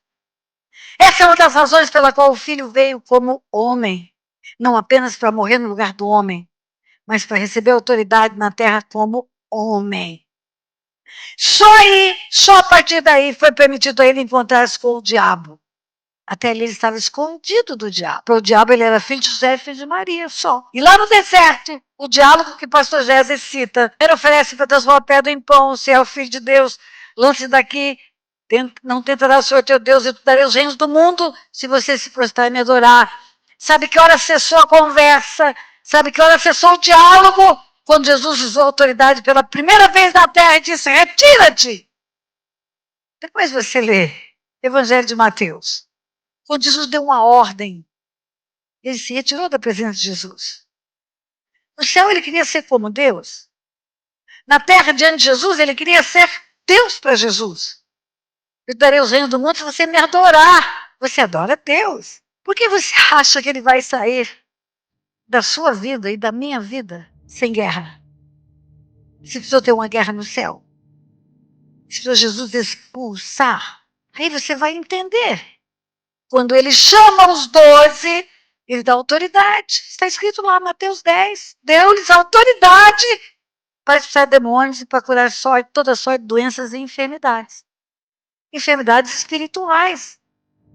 Essa é uma das razões pela qual o filho veio como homem. Não apenas para morrer no lugar do homem, mas para receber autoridade na terra como homem. Só a partir daí foi permitido a ele encontrar-se com o diabo. Até ali ele estava escondido do diabo. Para o diabo ele era filho de José e filho de Maria, só. E lá no deserto, o diálogo que o pastor Gésé cita, ele oferece para transformar pedra em pão, se é o filho de Deus, lance daqui, não tentará o Senhor teu Deus, eu te darei os reinos do mundo, se você se prostrar e me adorar. Sabe que hora cessou a conversa? Sabe que hora cessou o diálogo? Quando Jesus usou a autoridade pela primeira vez na terra e disse, retira-te. Depois você lê Evangelho de Mateus. Quando Jesus deu uma ordem, ele se retirou da presença de Jesus. No céu ele queria ser como Deus. Na terra, diante de Jesus, ele queria ser Deus para Jesus. Eu darei os reinos do mundo se você me adorar. Você adora Deus. Por que você acha que ele vai sair da sua vida e da minha vida sem guerra? Se precisou ter uma guerra no céu. Se precisou Jesus expulsar. Aí você vai entender. Quando ele chama os 12, ele dá autoridade. Está escrito lá, Mateus 10. Deu-lhes autoridade para expulsar demônios e para curar toda sorte de doenças e enfermidades. Enfermidades espirituais.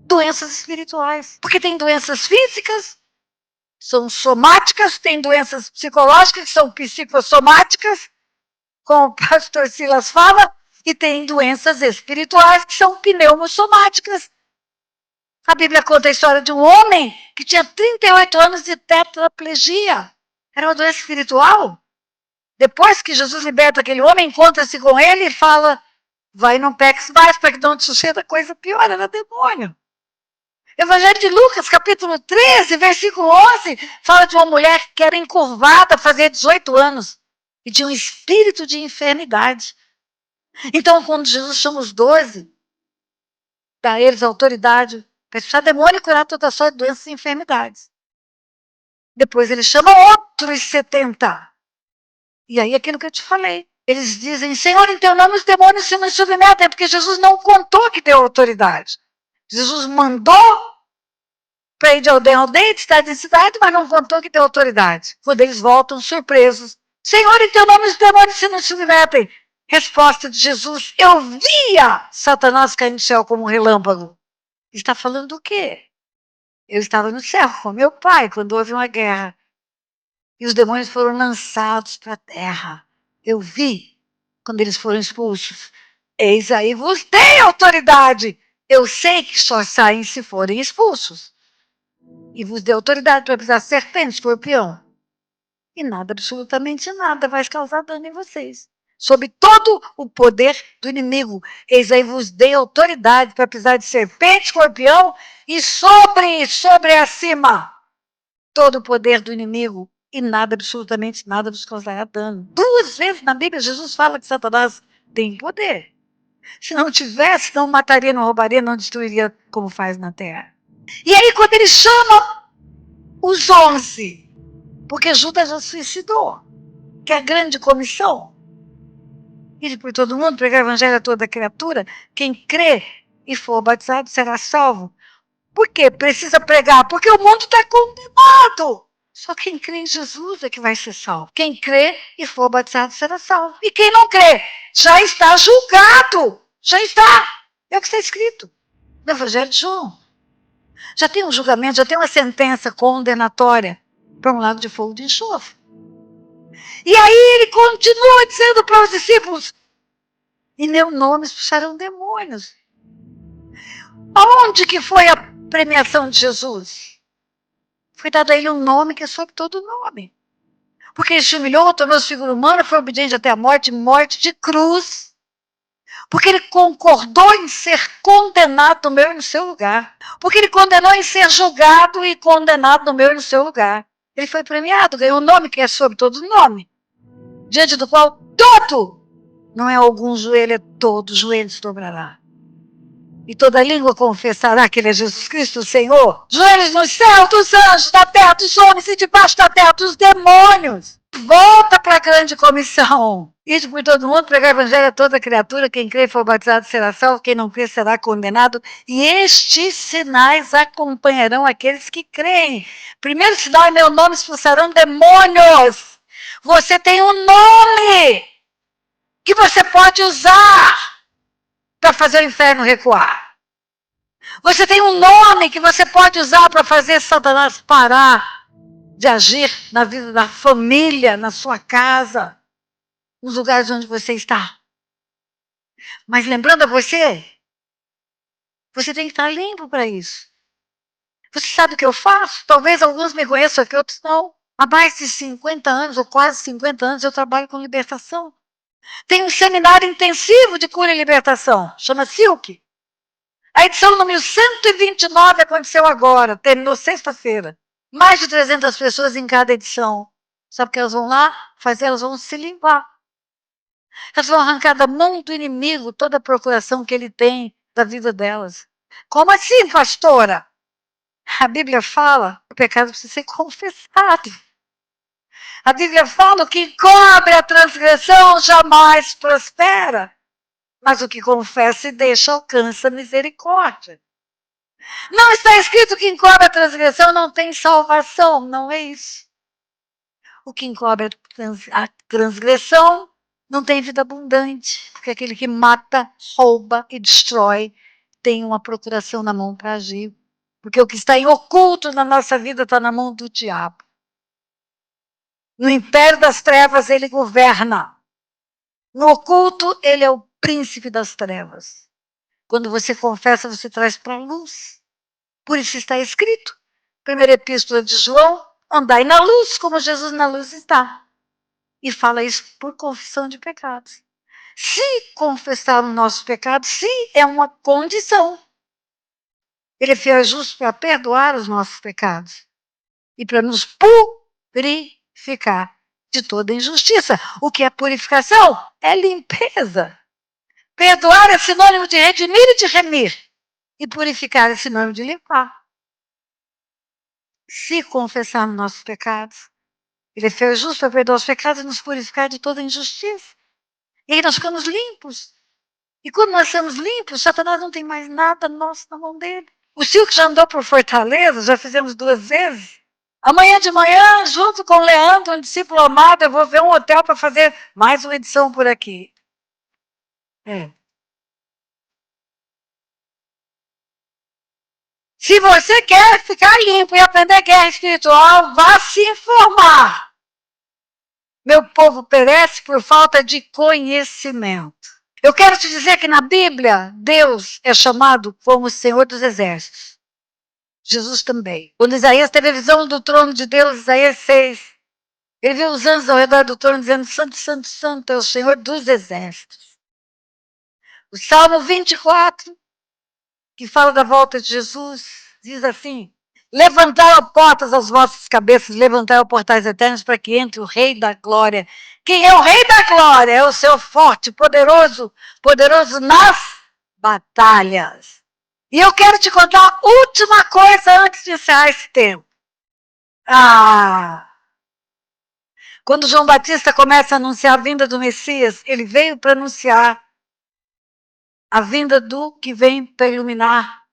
Doenças espirituais. Porque tem doenças físicas são somáticas, tem doenças psicológicas, que são psicossomáticas, como o pastor Silas fala, e tem doenças espirituais, que são pneumossomáticas. A Bíblia conta a história de um homem que tinha 38 anos de tetraplegia. Era uma doença espiritual. Depois que Jesus liberta aquele homem, encontra-se com ele e fala: vai, não peques mais, para que não te suceda coisa pior. Era demônio. Evangelho de Lucas, capítulo 13, versículo 11, fala de uma mulher que era encurvada, fazia 18 anos, e tinha um espírito de enfermidade. Então, quando Jesus chama os 12, dá a eles a autoridade para expulsar demônio e curar toda sorte de doenças e enfermidades. Depois ele chama outros 70. E aí aquilo que eu te falei. Eles dizem: Senhor, em teu nome os demônios se nos submetem, porque Jesus não contou que deu autoridade. Jesus mandou para ir de aldeia em aldeia, de cidade em cidade, mas não contou que deu autoridade. Quando eles voltam surpresos: Senhor, em teu nome os demônios se nos submetem. Resposta de Jesus: eu via Satanás cair no céu como um relâmpago. Está falando do quê? Eu estava no céu com meu pai quando houve uma guerra. E os demônios foram lançados para a terra. Eu vi quando eles foram expulsos. Eis aí vos dei autoridade. Eu sei que só saem se forem expulsos. E vos dei autoridade para pisar serpente, escorpião. E nada, absolutamente nada, vai causar dano em vocês. Sob todo o poder do inimigo. Eis aí vos dei autoridade para pisar de serpente, escorpião e sobre acima todo o poder do inimigo. E nada, absolutamente nada, vos causará dano. 2 vezes na Bíblia, Jesus fala que Satanás tem poder. Se não tivesse, não mataria, não roubaria, não destruiria como faz na terra. E aí, quando ele chama os 11, porque Judas já suicidou, que é a grande comissão, ir por todo mundo, pregar o evangelho a toda criatura, quem crê e for batizado será salvo. Por quê? Precisa pregar? Porque o mundo está condenado. Só quem crê em Jesus é que vai ser salvo. Quem crê e for batizado será salvo. E quem não crê já está julgado. Já está. É o que está escrito no Evangelho de João. Já tem um julgamento, já tem uma sentença condenatória para um lago de fogo de enxofre. E aí ele continua dizendo para os discípulos: em meu nome expulsarão demônios. Aonde que foi a premiação de Jesus? Foi dado a ele um nome que é sobre todo nome. Porque ele se humilhou, tornou-se figura humana, foi obediente até a morte, morte de cruz. Porque ele concordou em ser condenado no meu e no seu lugar. Porque ele condenou em ser julgado e condenado no meu e no seu lugar. Ele foi premiado, ganhou um nome que é sobre todo nome. Diante do qual todo, não é algum joelho, é todo joelho se dobrará. E toda língua confessará que ele é Jesus Cristo, o Senhor. Joelhos no céu, dos anjos, da terra, dos homens e debaixo da terra, dos demônios. Volta para a grande comissão. Ide por todo mundo, pregar o evangelho a toda criatura. Quem crê e for batizado será salvo, quem não crê será condenado. E estes sinais acompanharão aqueles que creem. Primeiro sinal, em meu nome expulsarão demônios. Você tem um nome que você pode usar para fazer o inferno recuar. Você tem um nome que você pode usar para fazer Satanás parar de agir na vida da família, na sua casa, nos lugares onde você está. Mas lembrando a você, você tem que estar limpo para isso. Você sabe o que eu faço? Talvez alguns me conheçam aqui, outros não. Há mais de 50 anos, ou quase 50 anos, eu trabalho com libertação. Tem um seminário intensivo de cura e libertação, chama Silk. A edição número 129 aconteceu agora, terminou sexta-feira. Mais de 300 pessoas em cada edição. Sabe o que elas vão lá fazer? Elas vão se limpar. Elas vão arrancar da mão do inimigo toda a procuração que ele tem da vida delas. Como assim, pastora? A Bíblia fala que o pecado precisa ser confessado. A Bíblia fala que encobre a transgressão jamais prospera. Mas o que confessa e deixa alcança misericórdia. Não está escrito que encobre a transgressão não tem salvação. Não é isso. O que encobre a transgressão não tem vida abundante. Porque aquele que mata, rouba e destrói tem uma procuração na mão para agir. Porque o que está em oculto na nossa vida está na mão do diabo. No império das trevas ele governa. No oculto ele é o príncipe das trevas. Quando você confessa, você traz para a luz. Por isso está escrito. Primeira epístola de João, andai na luz, como Jesus na luz está. E fala isso por confissão de pecados. Se confessar o nosso pecado, sim, é uma condição. Ele é fiel e justo para perdoar os nossos pecados e para nos purificar de toda injustiça. O que é purificação? É limpeza. Perdoar é sinônimo de redimir e de remir. E purificar é sinônimo de limpar. Se confessarmos nossos pecados, ele é fiel e justo para perdoar os pecados e nos purificar de toda injustiça. E aí nós ficamos limpos. E quando nós somos limpos, Satanás não tem mais nada nosso na mão dele. O Silvio já andou por Fortaleza, já fizemos 2 vezes. Amanhã de manhã, junto com o Leandro, um discípulo amado, eu vou ver um hotel para fazer mais uma edição por aqui. Se você quer ficar limpo e aprender guerra espiritual, vá se informar. Meu povo perece por falta de conhecimento. Eu quero te dizer que na Bíblia, Deus é chamado como o Senhor dos Exércitos. Jesus também. Quando Isaías teve a visão do trono de Deus, Isaías 6, ele viu os anjos ao redor do trono dizendo: Santo, Santo, Santo é o Senhor dos Exércitos. O Salmo 24, que fala da volta de Jesus, diz assim: levantai, ó portas, as vossas cabeças, levantai, ó portais eternos, para que entre o Rei da Glória. Quem é o Rei da Glória? É o seu forte, poderoso, poderoso nas batalhas. E eu quero te contar a última coisa antes de encerrar esse tempo. Quando João Batista começa a anunciar a vinda do Messias, ele veio para anunciar a vinda do que vem para iluminar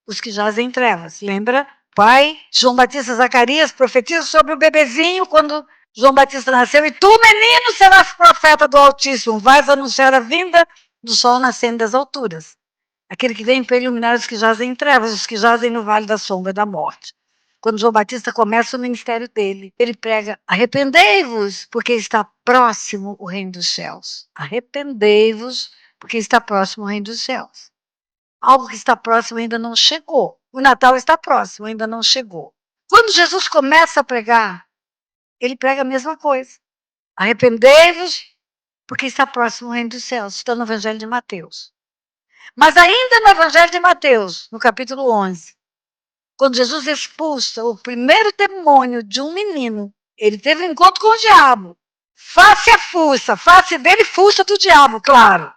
os que jazem em trevas. Lembra? Pai, João Batista Zacarias profetiza sobre o bebezinho quando João Batista nasceu. E tu, menino, serás profeta do Altíssimo. Vais anunciar a vinda do sol nascendo das alturas. Aquele que vem para iluminar os que jazem em trevas, os que jazem no vale da sombra da morte. Quando João Batista começa o ministério dele, ele prega: arrependei-vos, porque está próximo o reino dos céus. Arrependei-vos, porque está próximo o reino dos céus. Algo que está próximo ainda não chegou. O Natal está próximo, ainda não chegou. Quando Jesus começa a pregar, ele prega a mesma coisa. Arrependei-vos, porque está próximo o reino dos céus. Está no Evangelho de Mateus. Mas ainda no Evangelho de Mateus, no capítulo 11, quando Jesus expulsa o primeiro demônio de um menino, ele teve um encontro com o diabo. Face a fuça, face dele fuça do diabo, claro.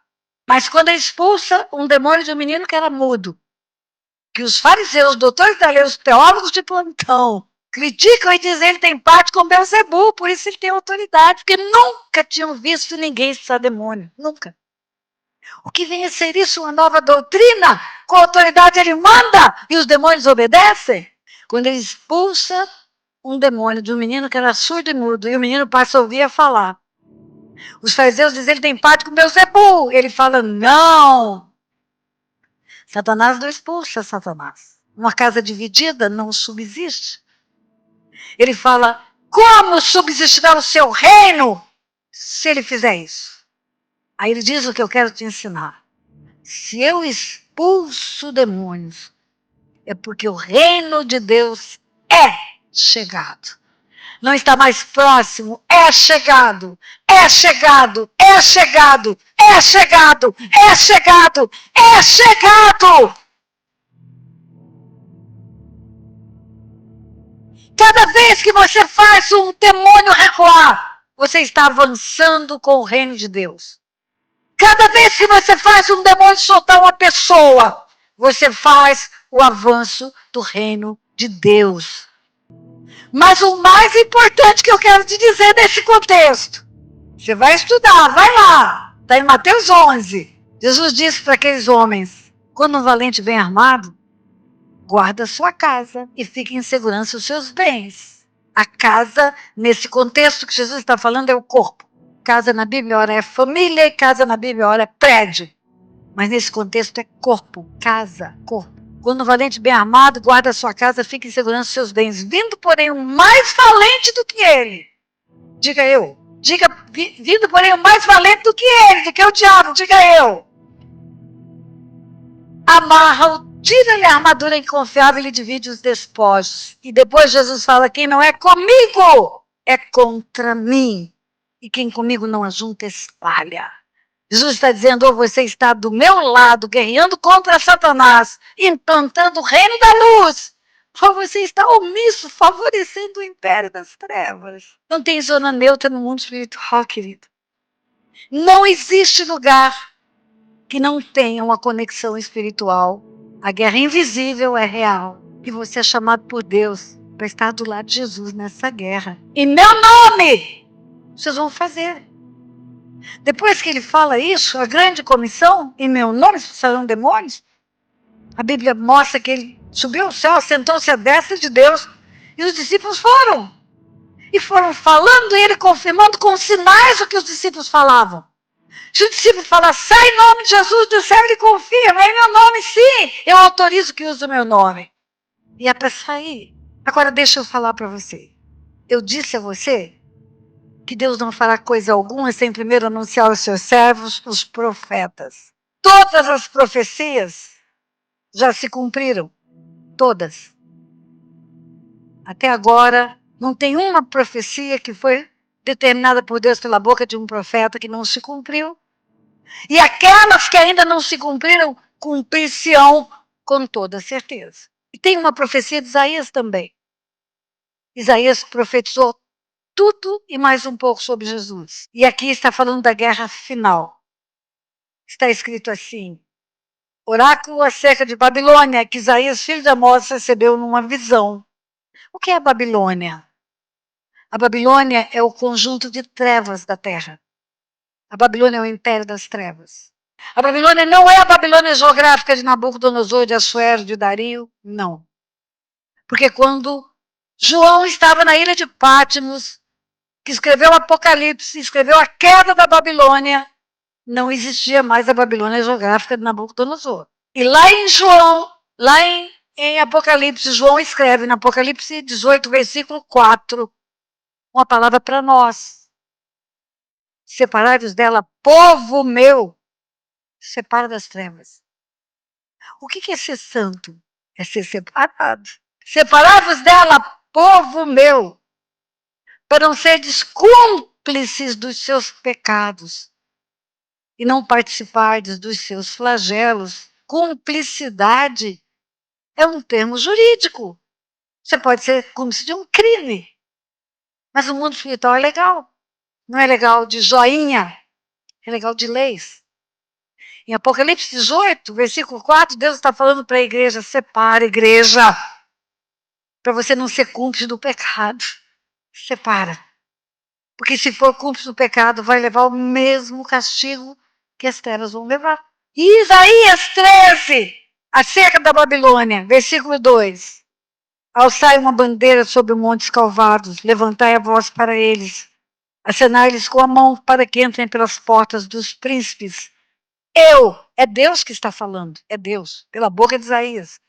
Mas quando ele expulsa um demônio de um menino que era mudo, que os fariseus, os doutores da lei, os teólogos de plantão, criticam e dizem que ele tem parte com Beelzebul, por isso ele tem autoridade, porque nunca tinham visto ninguém expulsar demônio, nunca. O que vem a ser isso? Uma nova doutrina? Com autoridade ele manda e os demônios obedecem? Quando ele expulsa um demônio de um menino que era surdo e mudo, e o menino passa a ouvir a falar. Os fariseus dizem que ele tem parte com Beelzebul. Ele fala: não. Satanás não expulsa Satanás. Uma casa dividida não subsiste. Ele fala: como subsistirá o seu reino se ele fizer isso? Aí ele diz o que eu quero te ensinar. Se eu expulso demônios, é porque o reino de Deus é chegado. Não está mais próximo, é chegado, é chegado, é chegado, é chegado, é chegado, é chegado. Cada vez que você faz um demônio recuar, você está avançando com o reino de Deus. Cada vez que você faz um demônio soltar uma pessoa, você faz o avanço do reino de Deus. Mas o mais importante que eu quero te dizer nesse contexto, você vai estudar, vai lá, está em Mateus 11. Jesus disse para aqueles homens: quando um valente vem armado, guarda a sua casa e fique em segurança os seus bens. A casa, nesse contexto que Jesus está falando, é o corpo. Casa na Bíblia, ora é família, e casa na Bíblia, ora é prédio. Mas nesse contexto é corpo, casa, corpo. Quando o valente bem armado guarda a sua casa, fica em segurança dos seus bens. Vindo, porém, um mais valente do que ele. Diga eu. Diga, vindo, porém, um mais valente do que ele, do que o diabo. Diga eu. Amarra-o, tira-lhe a armadura inconfiável e divide os despojos. E depois Jesus fala, quem não é comigo, é contra mim. E quem comigo não ajunta, espalha. Jesus está dizendo, ou você está do meu lado, guerreando contra Satanás, implantando o reino da luz, ou você está omisso, favorecendo o império das trevas. Não tem zona neutra no mundo espiritual, querido. Não existe lugar que não tenha uma conexão espiritual. A guerra invisível é real. E você é chamado por Deus para estar do lado de Jesus nessa guerra. Em meu nome! Vocês vão fazer. Depois que ele fala isso, a grande comissão, em meu nome expulsarão demônios, a Bíblia mostra que ele subiu ao céu, sentou-se à destra de Deus, e os discípulos foram. E foram falando e ele confirmando com sinais o que os discípulos falavam. Se o discípulo falar, sai em nome de Jesus do céu, ele confirma, é em meu nome sim, eu autorizo que use o meu nome. E é para sair. Agora deixa eu falar para você. Eu disse a você que Deus não fará coisa alguma sem primeiro anunciar aos seus servos, os profetas. Todas as profecias já se cumpriram. Todas. Até agora, não tem uma profecia que foi determinada por Deus pela boca de um profeta que não se cumpriu. E aquelas que ainda não se cumpriram, cumprir-se-ão com toda certeza. E tem uma profecia de Isaías também. Isaías profetizou tudo e mais um pouco sobre Jesus. E aqui está falando da guerra final. Está escrito assim, oráculo acerca de Babilônia, que Isaías, filho de Amós, recebeu numa visão. O que é a Babilônia? A Babilônia é o conjunto de trevas da terra. A Babilônia é o império das trevas. A Babilônia não é a Babilônia geográfica de Nabucodonosor, de Assuero, de Dario, não. Porque quando João estava na ilha de Patmos, que escreveu o Apocalipse, escreveu a queda da Babilônia, não existia mais a Babilônia geográfica de Nabucodonosor. E lá em João, em Apocalipse, João escreve no Apocalipse 18, versículo 4, uma palavra para nós. Separai-vos dela, povo meu, separa das trevas. O que é ser santo? É ser separado. Separai-vos dela, povo meu, para não seres cúmplices dos seus pecados e não participardes dos seus flagelos. Cumplicidade é um termo jurídico. Você pode ser cúmplice de um crime. Mas o mundo espiritual é legal. Não é legal de joinha, é legal de leis. Em Apocalipse 18, versículo 4, Deus está falando para a igreja, separa, igreja, para você não ser cúmplice do pecado. Separa. Porque se for cúmplice do pecado, vai levar o mesmo castigo que as trevas vão levar. E Isaías 13, acerca da Babilônia, versículo 2. Alçai uma bandeira sobre os montes calvados, levantai a voz para eles, acenai-lhes com a mão para que entrem pelas portas dos príncipes. É Deus que está falando, é Deus, pela boca de Isaías.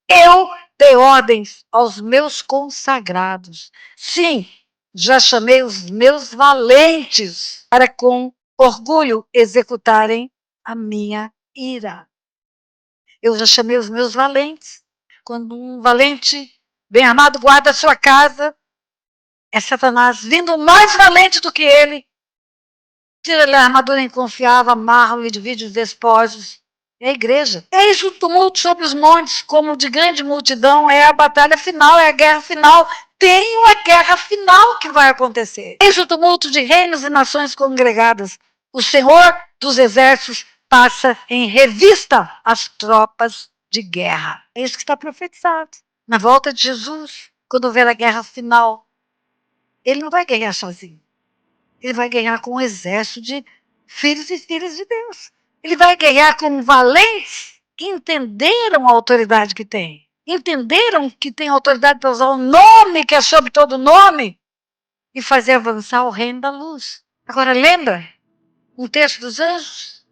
Eu dei ordens aos meus consagrados. Sim, já chamei os meus valentes para com orgulho executarem a minha ira. Eu já chamei os meus valentes. Quando um valente bem armado guarda a sua casa, é Satanás vindo mais valente do que ele. Tira-lhe a armadura inconfiável, amarra-o e divide os despojos. É a igreja. É isso o tumulto sobre os montes, como de grande multidão, é a batalha final, é a guerra final. Tem uma guerra final que vai acontecer. É isso o tumulto de reinos e nações congregadas. O Senhor dos exércitos passa em revista as tropas de guerra. É isso que está profetizado. Na volta de Jesus, quando houver a guerra final, ele não vai ganhar sozinho. Ele vai ganhar com um exército de filhos e filhas de Deus. Ele vai ganhar com valentes que entenderam a autoridade que tem. Entenderam que tem autoridade para usar o nome que é sobre todo nome e fazer avançar o reino da luz. Agora lembra, um terço dos anjos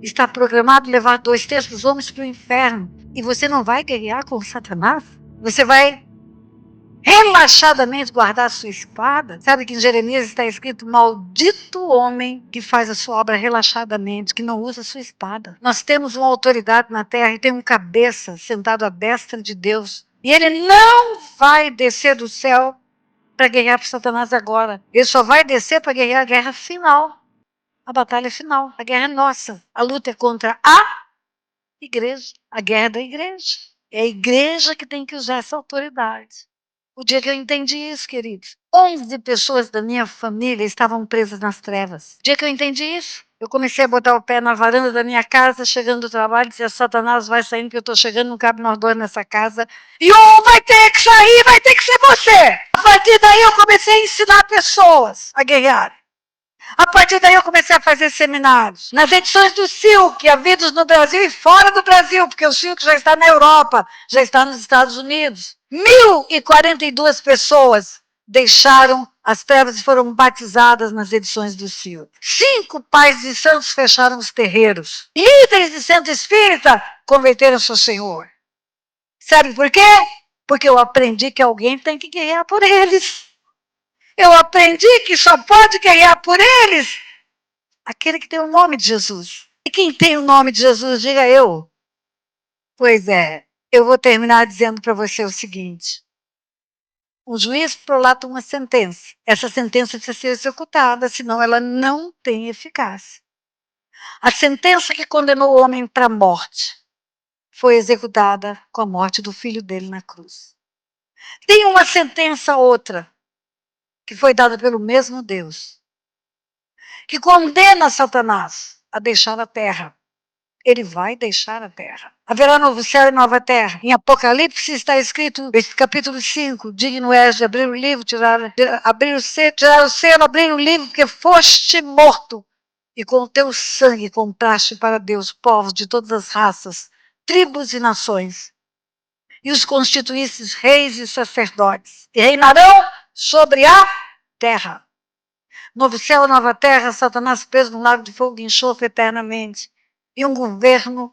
está programado levar 2 terços dos homens para o inferno. E você não vai guerrear com Satanás? Você vai relaxadamente guardar a sua espada? Sabe que em Jeremias está escrito: maldito o homem que faz a sua obra relaxadamente, que não usa a sua espada. Nós temos uma autoridade na terra e tem um cabeça sentado à destra de Deus. E ele não vai descer do céu para guerrear para Satanás agora. Ele só vai descer para guerrear a guerra final. A batalha final. A guerra é nossa. A luta é contra a igreja. A guerra é da igreja. É a igreja que tem que usar essa autoridade. O dia que eu entendi isso, queridos, 11 pessoas da minha família estavam presas nas trevas. O dia que eu entendi isso, eu comecei a botar o pé na varanda da minha casa, chegando do trabalho, dizia: Satanás, vai saindo que eu estou chegando, não cabe nós dois nessa casa. E um vai ter que sair, vai ter que ser você. A partir daí eu comecei a ensinar pessoas a guerrear. A partir daí eu comecei a fazer seminários. Nas edições do Silk, havidos no Brasil e fora do Brasil, porque o Silk já está na Europa, já está nos Estados Unidos. 1.042 pessoas deixaram as trevas e foram batizadas nas edições do Silk. 5 pais de santos fecharam os terreiros. Líderes de centro espírita converteram-se ao Senhor. Sabe por quê? Porque eu aprendi que alguém tem que guerrear por eles. Eu aprendi que só pode guerrear por eles aquele que tem o nome de Jesus. E quem tem o nome de Jesus, diga eu. Pois é, eu vou terminar dizendo para você o seguinte. Um juiz prolata uma sentença. Essa sentença precisa ser executada, senão ela não tem eficácia. A sentença que condenou o homem para a morte foi executada com a morte do filho dele na cruz. Tem uma sentença outra, que foi dada pelo mesmo Deus, que condena Satanás a deixar a terra. Ele vai deixar a terra. Haverá novo céu e nova terra. Em Apocalipse está escrito, capítulo 5, digno és de abrir o livro, abrir tirar o selo, abrir o livro, porque foste morto. E com o teu sangue compraste para Deus povos de todas as raças, tribos e nações. E os constituístes reis e sacerdotes. E reinarão sobre a terra. Novo céu, nova terra, Satanás preso no lago de fogo de enxofre eternamente. E um governo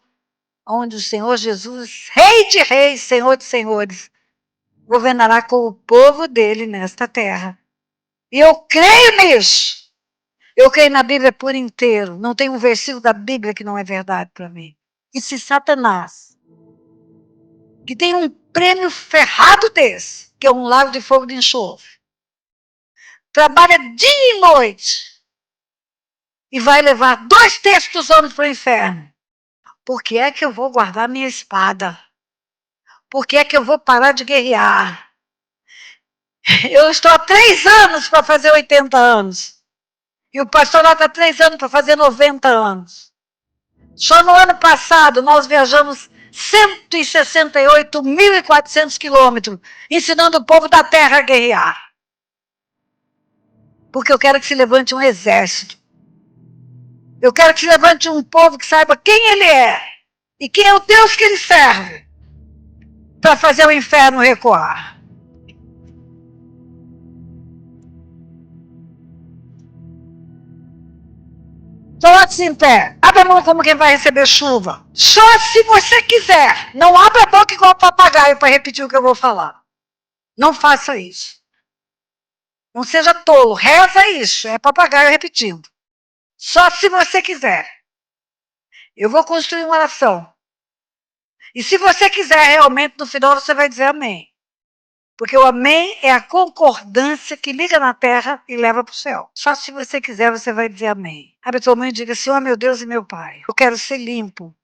onde o Senhor Jesus, Rei de reis, Senhor de senhores, governará com o povo dele nesta terra. E eu creio nisso. Eu creio na Bíblia por inteiro. Não tem um versículo da Bíblia que não é verdade para mim. E se Satanás, que tem um prêmio ferrado desse, que é um lago de fogo de enxofre, trabalha dia e noite e vai levar 2/3 dos homens para o inferno, por que é que eu vou guardar minha espada? Por que é que eu vou parar de guerrear? Eu estou há 3 anos para fazer 80 anos. E o pastorato há 3 anos para fazer 90 anos. Só no ano passado nós viajamos 168.400 quilômetros, ensinando o povo da terra a guerrear. Porque eu quero que se levante um exército. Eu quero que se levante um povo que saiba quem ele é e quem é o Deus que ele serve, para fazer o inferno recuar. Coloque-se em pé. Abra a mão como quem vai receber chuva. Só se você quiser. Não abra a boca igual papagaio para repetir o que eu vou falar. Não faça isso. Não seja tolo. Reza isso. É papagaio repetindo. Só se você quiser. Eu vou construir uma oração. E se você quiser realmente, no final você vai dizer amém. Porque o amém é a concordância que liga na terra e leva para o céu. Só se você quiser, você vai dizer amém. Abre tua mão e diga: Senhor, meu Deus e meu Pai, eu quero ser limpo,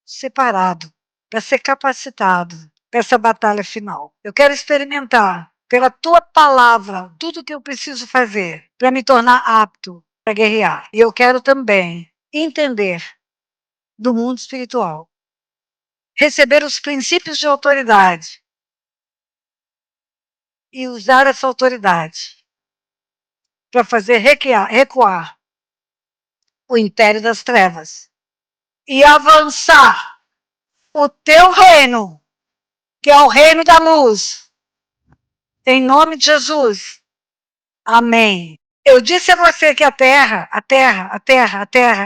separado, para ser capacitado para essa batalha final. Eu quero experimentar, pela tua palavra, tudo o que eu preciso fazer para me tornar apto para guerrear. E eu quero também entender do mundo espiritual, receber os princípios de autoridade e usar essa autoridade para fazer recuar o império das trevas e avançar o teu reino, que é o reino da luz. Em nome de Jesus. Amém. Eu disse a você que a terra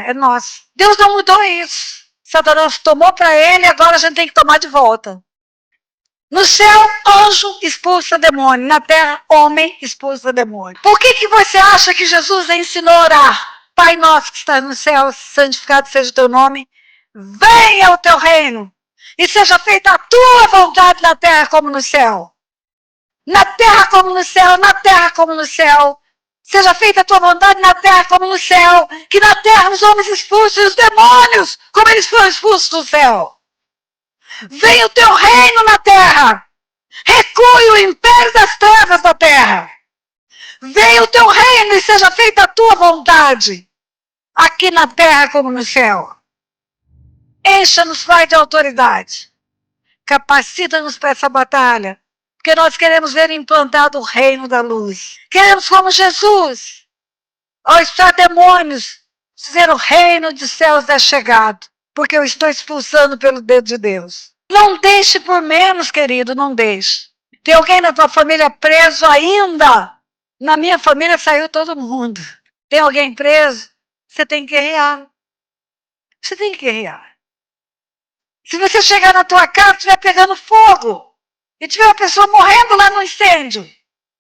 é nossa. Deus não mudou isso. Satanás tomou para ele, agora a gente tem que tomar de volta. No céu, anjo expulsa demônio. Na terra, homem expulsa demônio. Por que você acha que Jesus ensinou a orar? Pai nosso que está no céu, santificado seja o teu nome. Venha o teu reino. E seja feita a tua vontade na terra como no céu. Na terra como no céu, na terra como no céu. Seja feita a tua vontade na terra como no céu. Que na terra os homens expulsem os demônios como eles foram expulsos do céu. Venha o teu reino na terra. Recue o império das trevas da terra. Venha o teu reino e seja feita a tua vontade. Aqui na terra como no céu. Encha-nos, Pai, de autoridade. Capacita-nos para essa batalha. Porque nós queremos ver implantado o reino da luz. Queremos, como Jesus, ao expulsar demônios, dizer o reino dos céus é chegado. Porque eu estou expulsando pelo dedo de Deus. Não deixe por menos, querido, não deixe. Tem alguém na tua família preso ainda? Na minha família saiu todo mundo. Tem alguém preso? Você tem que guerrear. Você tem que guerrear. Se você chegar na tua casa e estiver pegando fogo, e tiver uma pessoa morrendo lá no incêndio,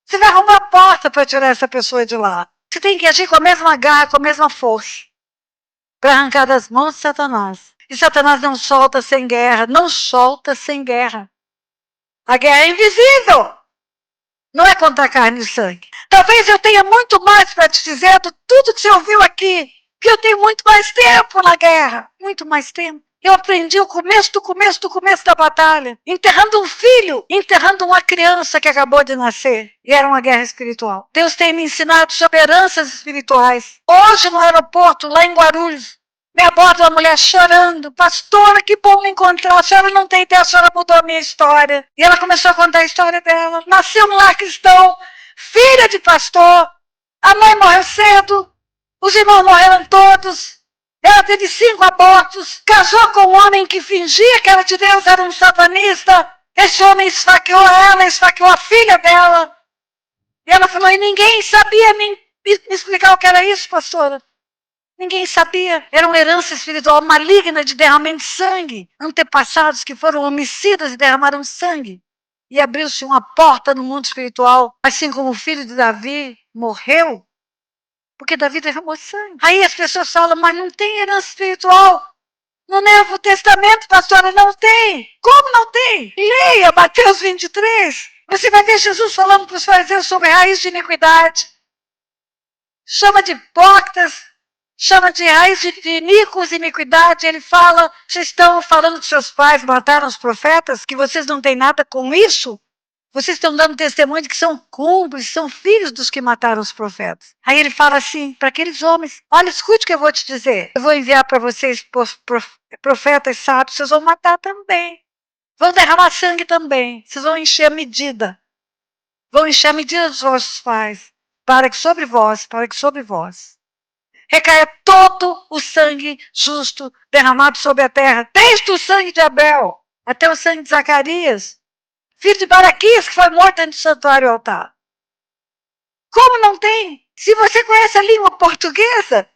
você vai arrumar a porta para tirar essa pessoa de lá. Você tem que agir com a mesma garra, com a mesma força, para arrancar das mãos de Satanás. E Satanás não solta sem guerra, não solta sem guerra. A guerra é invisível. Não é contra carne e sangue. Talvez eu tenha muito mais para te dizer do tudo que você ouviu aqui, que eu tenho muito mais tempo na guerra. Muito mais tempo. Eu aprendi o começo da batalha. Enterrando um filho, enterrando uma criança que acabou de nascer. E era uma guerra espiritual. Deus tem me ensinado sobre heranças espirituais. Hoje no aeroporto, lá em Guarulhos, me aborda uma mulher chorando. Pastora, que bom me encontrar. A senhora não tem ideia, a senhora mudou a minha história. E ela começou a contar a história dela. Nasceu num lar cristão, filha de pastor. A mãe morreu cedo. Os irmãos morreram todos. Ela teve 5 abortos. Casou com um homem que fingia que era de Deus, era um satanista. Esse homem esfaqueou ela, esfaqueou a filha dela. E ela falou, e ninguém sabia me explicar o que era isso, pastora. Ninguém sabia. Era uma herança espiritual maligna de derramamento de sangue. Antepassados que foram homicidas e derramaram sangue. E abriu-se uma porta no mundo espiritual. Assim como o filho de Davi morreu, porque Davi derramou sangue. Aí as pessoas falam, mas não tem herança espiritual. No Novo Testamento, pastora, não tem. Como não tem? Leia Mateus 23. Você vai ver Jesus falando para os fariseus sobre raiz de iniquidade. Chama de hipócritas. Chama de raiz de iníquos, iniquidade. Ele fala, vocês estão falando que seus pais mataram os profetas, que vocês não têm nada com isso? Vocês estão dando testemunho de que são cúmplices, são filhos dos que mataram os profetas. Aí ele fala assim, para aqueles homens, olha, escute o que eu vou te dizer. Eu vou enviar para vocês profetas sábios, vocês vão matar também. Vão derramar sangue também. Vocês vão encher a medida. Vão encher a medida dos vossos pais. Para que sobre vós recaia todo o sangue justo derramado sobre a terra, desde o sangue de Abel até o sangue de Zacarias, filho de Baraquias, que foi morto dentro do santuário e altar. Como não tem? Se você conhece a língua portuguesa,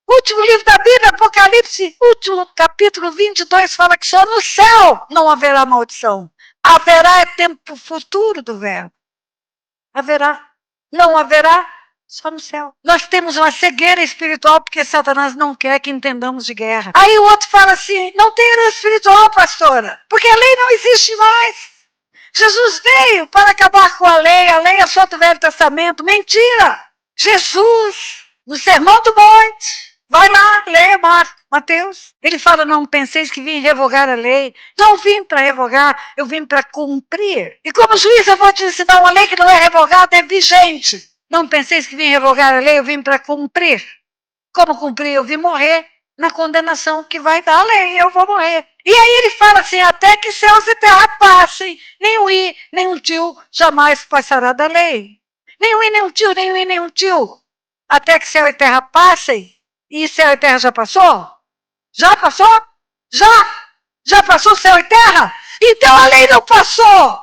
último livro da Bíblia, Apocalipse, último capítulo 22, fala que só no céu não haverá maldição. Haverá é tempo futuro do verbo. Haverá. Não haverá só no céu. Nós temos uma cegueira espiritual porque Satanás não quer que entendamos de guerra. Aí o outro fala assim, não tem herança espiritual, pastora, porque a lei não existe mais. Jesus veio para acabar com a lei é só do Velho Testamento. Mentira! Jesus, no Sermão do Monte, vai lá, leia Mateus. Ele fala, não penseis que vim revogar a lei. Não vim para revogar, eu vim para cumprir. E como juiz eu vou te ensinar uma lei que não é revogada, é vigente. Não penseis que vim revogar a lei, eu vim para cumprir. Como cumprir? Eu vim morrer na condenação que vai dar a lei, eu vou morrer. E aí ele fala assim, até que céus e terra passem, nem um i, nem um tio jamais passará da lei. Nem um i, nem um tio, nem um i, nem um tio. Até que céu e terra passem. E céu e terra já passou? Já passou? Já? Já passou céu e terra? Então a lei não passou.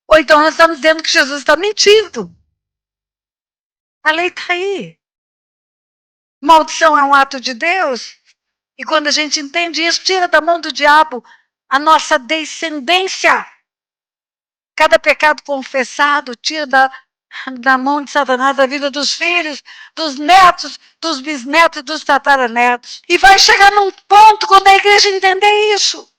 Ou então nós estamos dizendo que Jesus está mentindo. A lei está aí. Maldição é um ato de Deus? E quando a gente entende isso, tira da mão do diabo a nossa descendência. Cada pecado confessado tira da mão de Satanás a vida dos filhos, dos netos, dos bisnetos e dos tataranetos. E vai chegar num ponto, quando a igreja entender isso,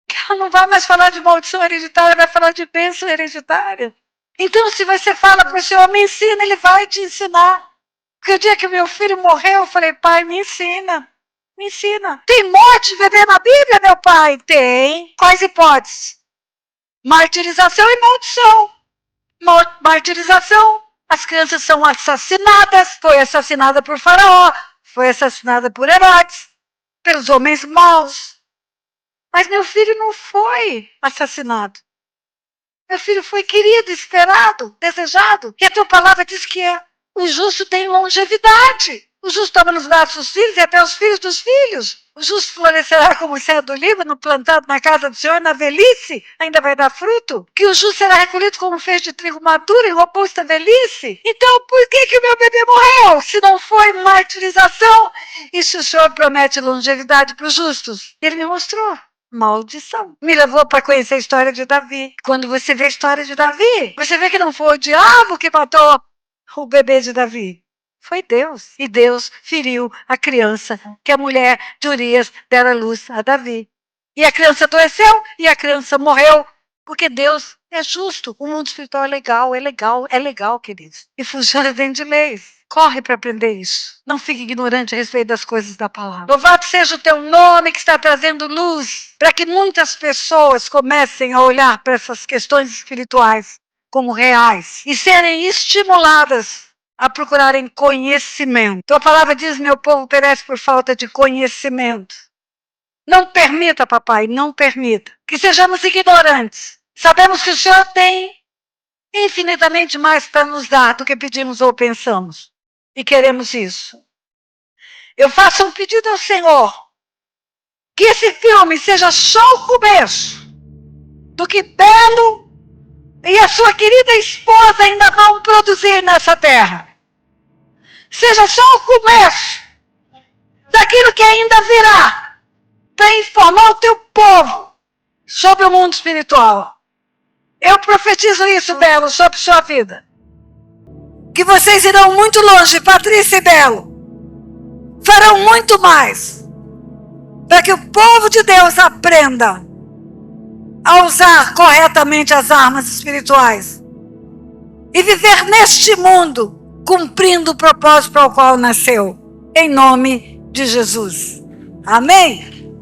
que ela não vai mais falar de maldição hereditária, vai falar de bênção hereditária. Então, se você fala para o Senhor, me ensina, Ele vai te ensinar. Porque o dia que meu filho morreu, eu falei, pai, me ensina. Me ensina. Tem morte de bebê na Bíblia, meu pai? Tem. Quais hipóteses? Martirização e maldição. Martirização. As crianças são assassinadas. Foi assassinada por Faraó. Foi assassinada por Herodes. Pelos homens maus. Mas meu filho não foi assassinado. Meu filho foi querido, esperado, desejado. E a tua palavra diz que o justo tem longevidade. O justo toma nos braços dos filhos e até os filhos dos filhos. O justo florescerá como o céu do Líbano, plantado na casa do Senhor, na velhice, ainda vai dar fruto. Que o justo será recolhido como um feixe de trigo maduro em robusta velhice. Então, por que o meu bebê morreu? Se não foi martirização, e se o Senhor promete longevidade para os justos? Ele me mostrou. Maldição. Me levou para conhecer a história de Davi. Quando você vê a história de Davi, você vê que não foi o diabo que matou o bebê de Davi. Foi Deus. E Deus feriu a criança que a mulher de Urias dera luz a Davi. E a criança adoeceu e a criança morreu. Porque Deus é justo. O mundo espiritual é legal, queridos. E funciona dentro de leis. Corre para aprender isso. Não fique ignorante a respeito das coisas da palavra. Louvado seja o teu nome que está trazendo luz para que muitas pessoas comecem a olhar para essas questões espirituais como reais e serem estimuladas a procurarem conhecimento. Tua palavra diz: meu povo perece por falta de conhecimento. Não permita, papai, não permita que sejamos ignorantes. Sabemos que o Senhor tem infinitamente mais para nos dar do que pedimos ou pensamos. E queremos isso. Eu faço um pedido ao Senhor, que esse filme seja só o começo do que Belo e a sua querida esposa ainda vão produzir nessa terra. Seja só o começo daquilo que ainda virá para informar o teu povo sobre o mundo espiritual. Eu profetizo isso, Belo, sobre sua vida. Que vocês irão muito longe, Patrícia e Belo. Farão muito mais para que o povo de Deus aprenda a usar corretamente as armas espirituais e viver neste mundo cumprindo o propósito para o qual nasceu, em nome de Jesus. Amém?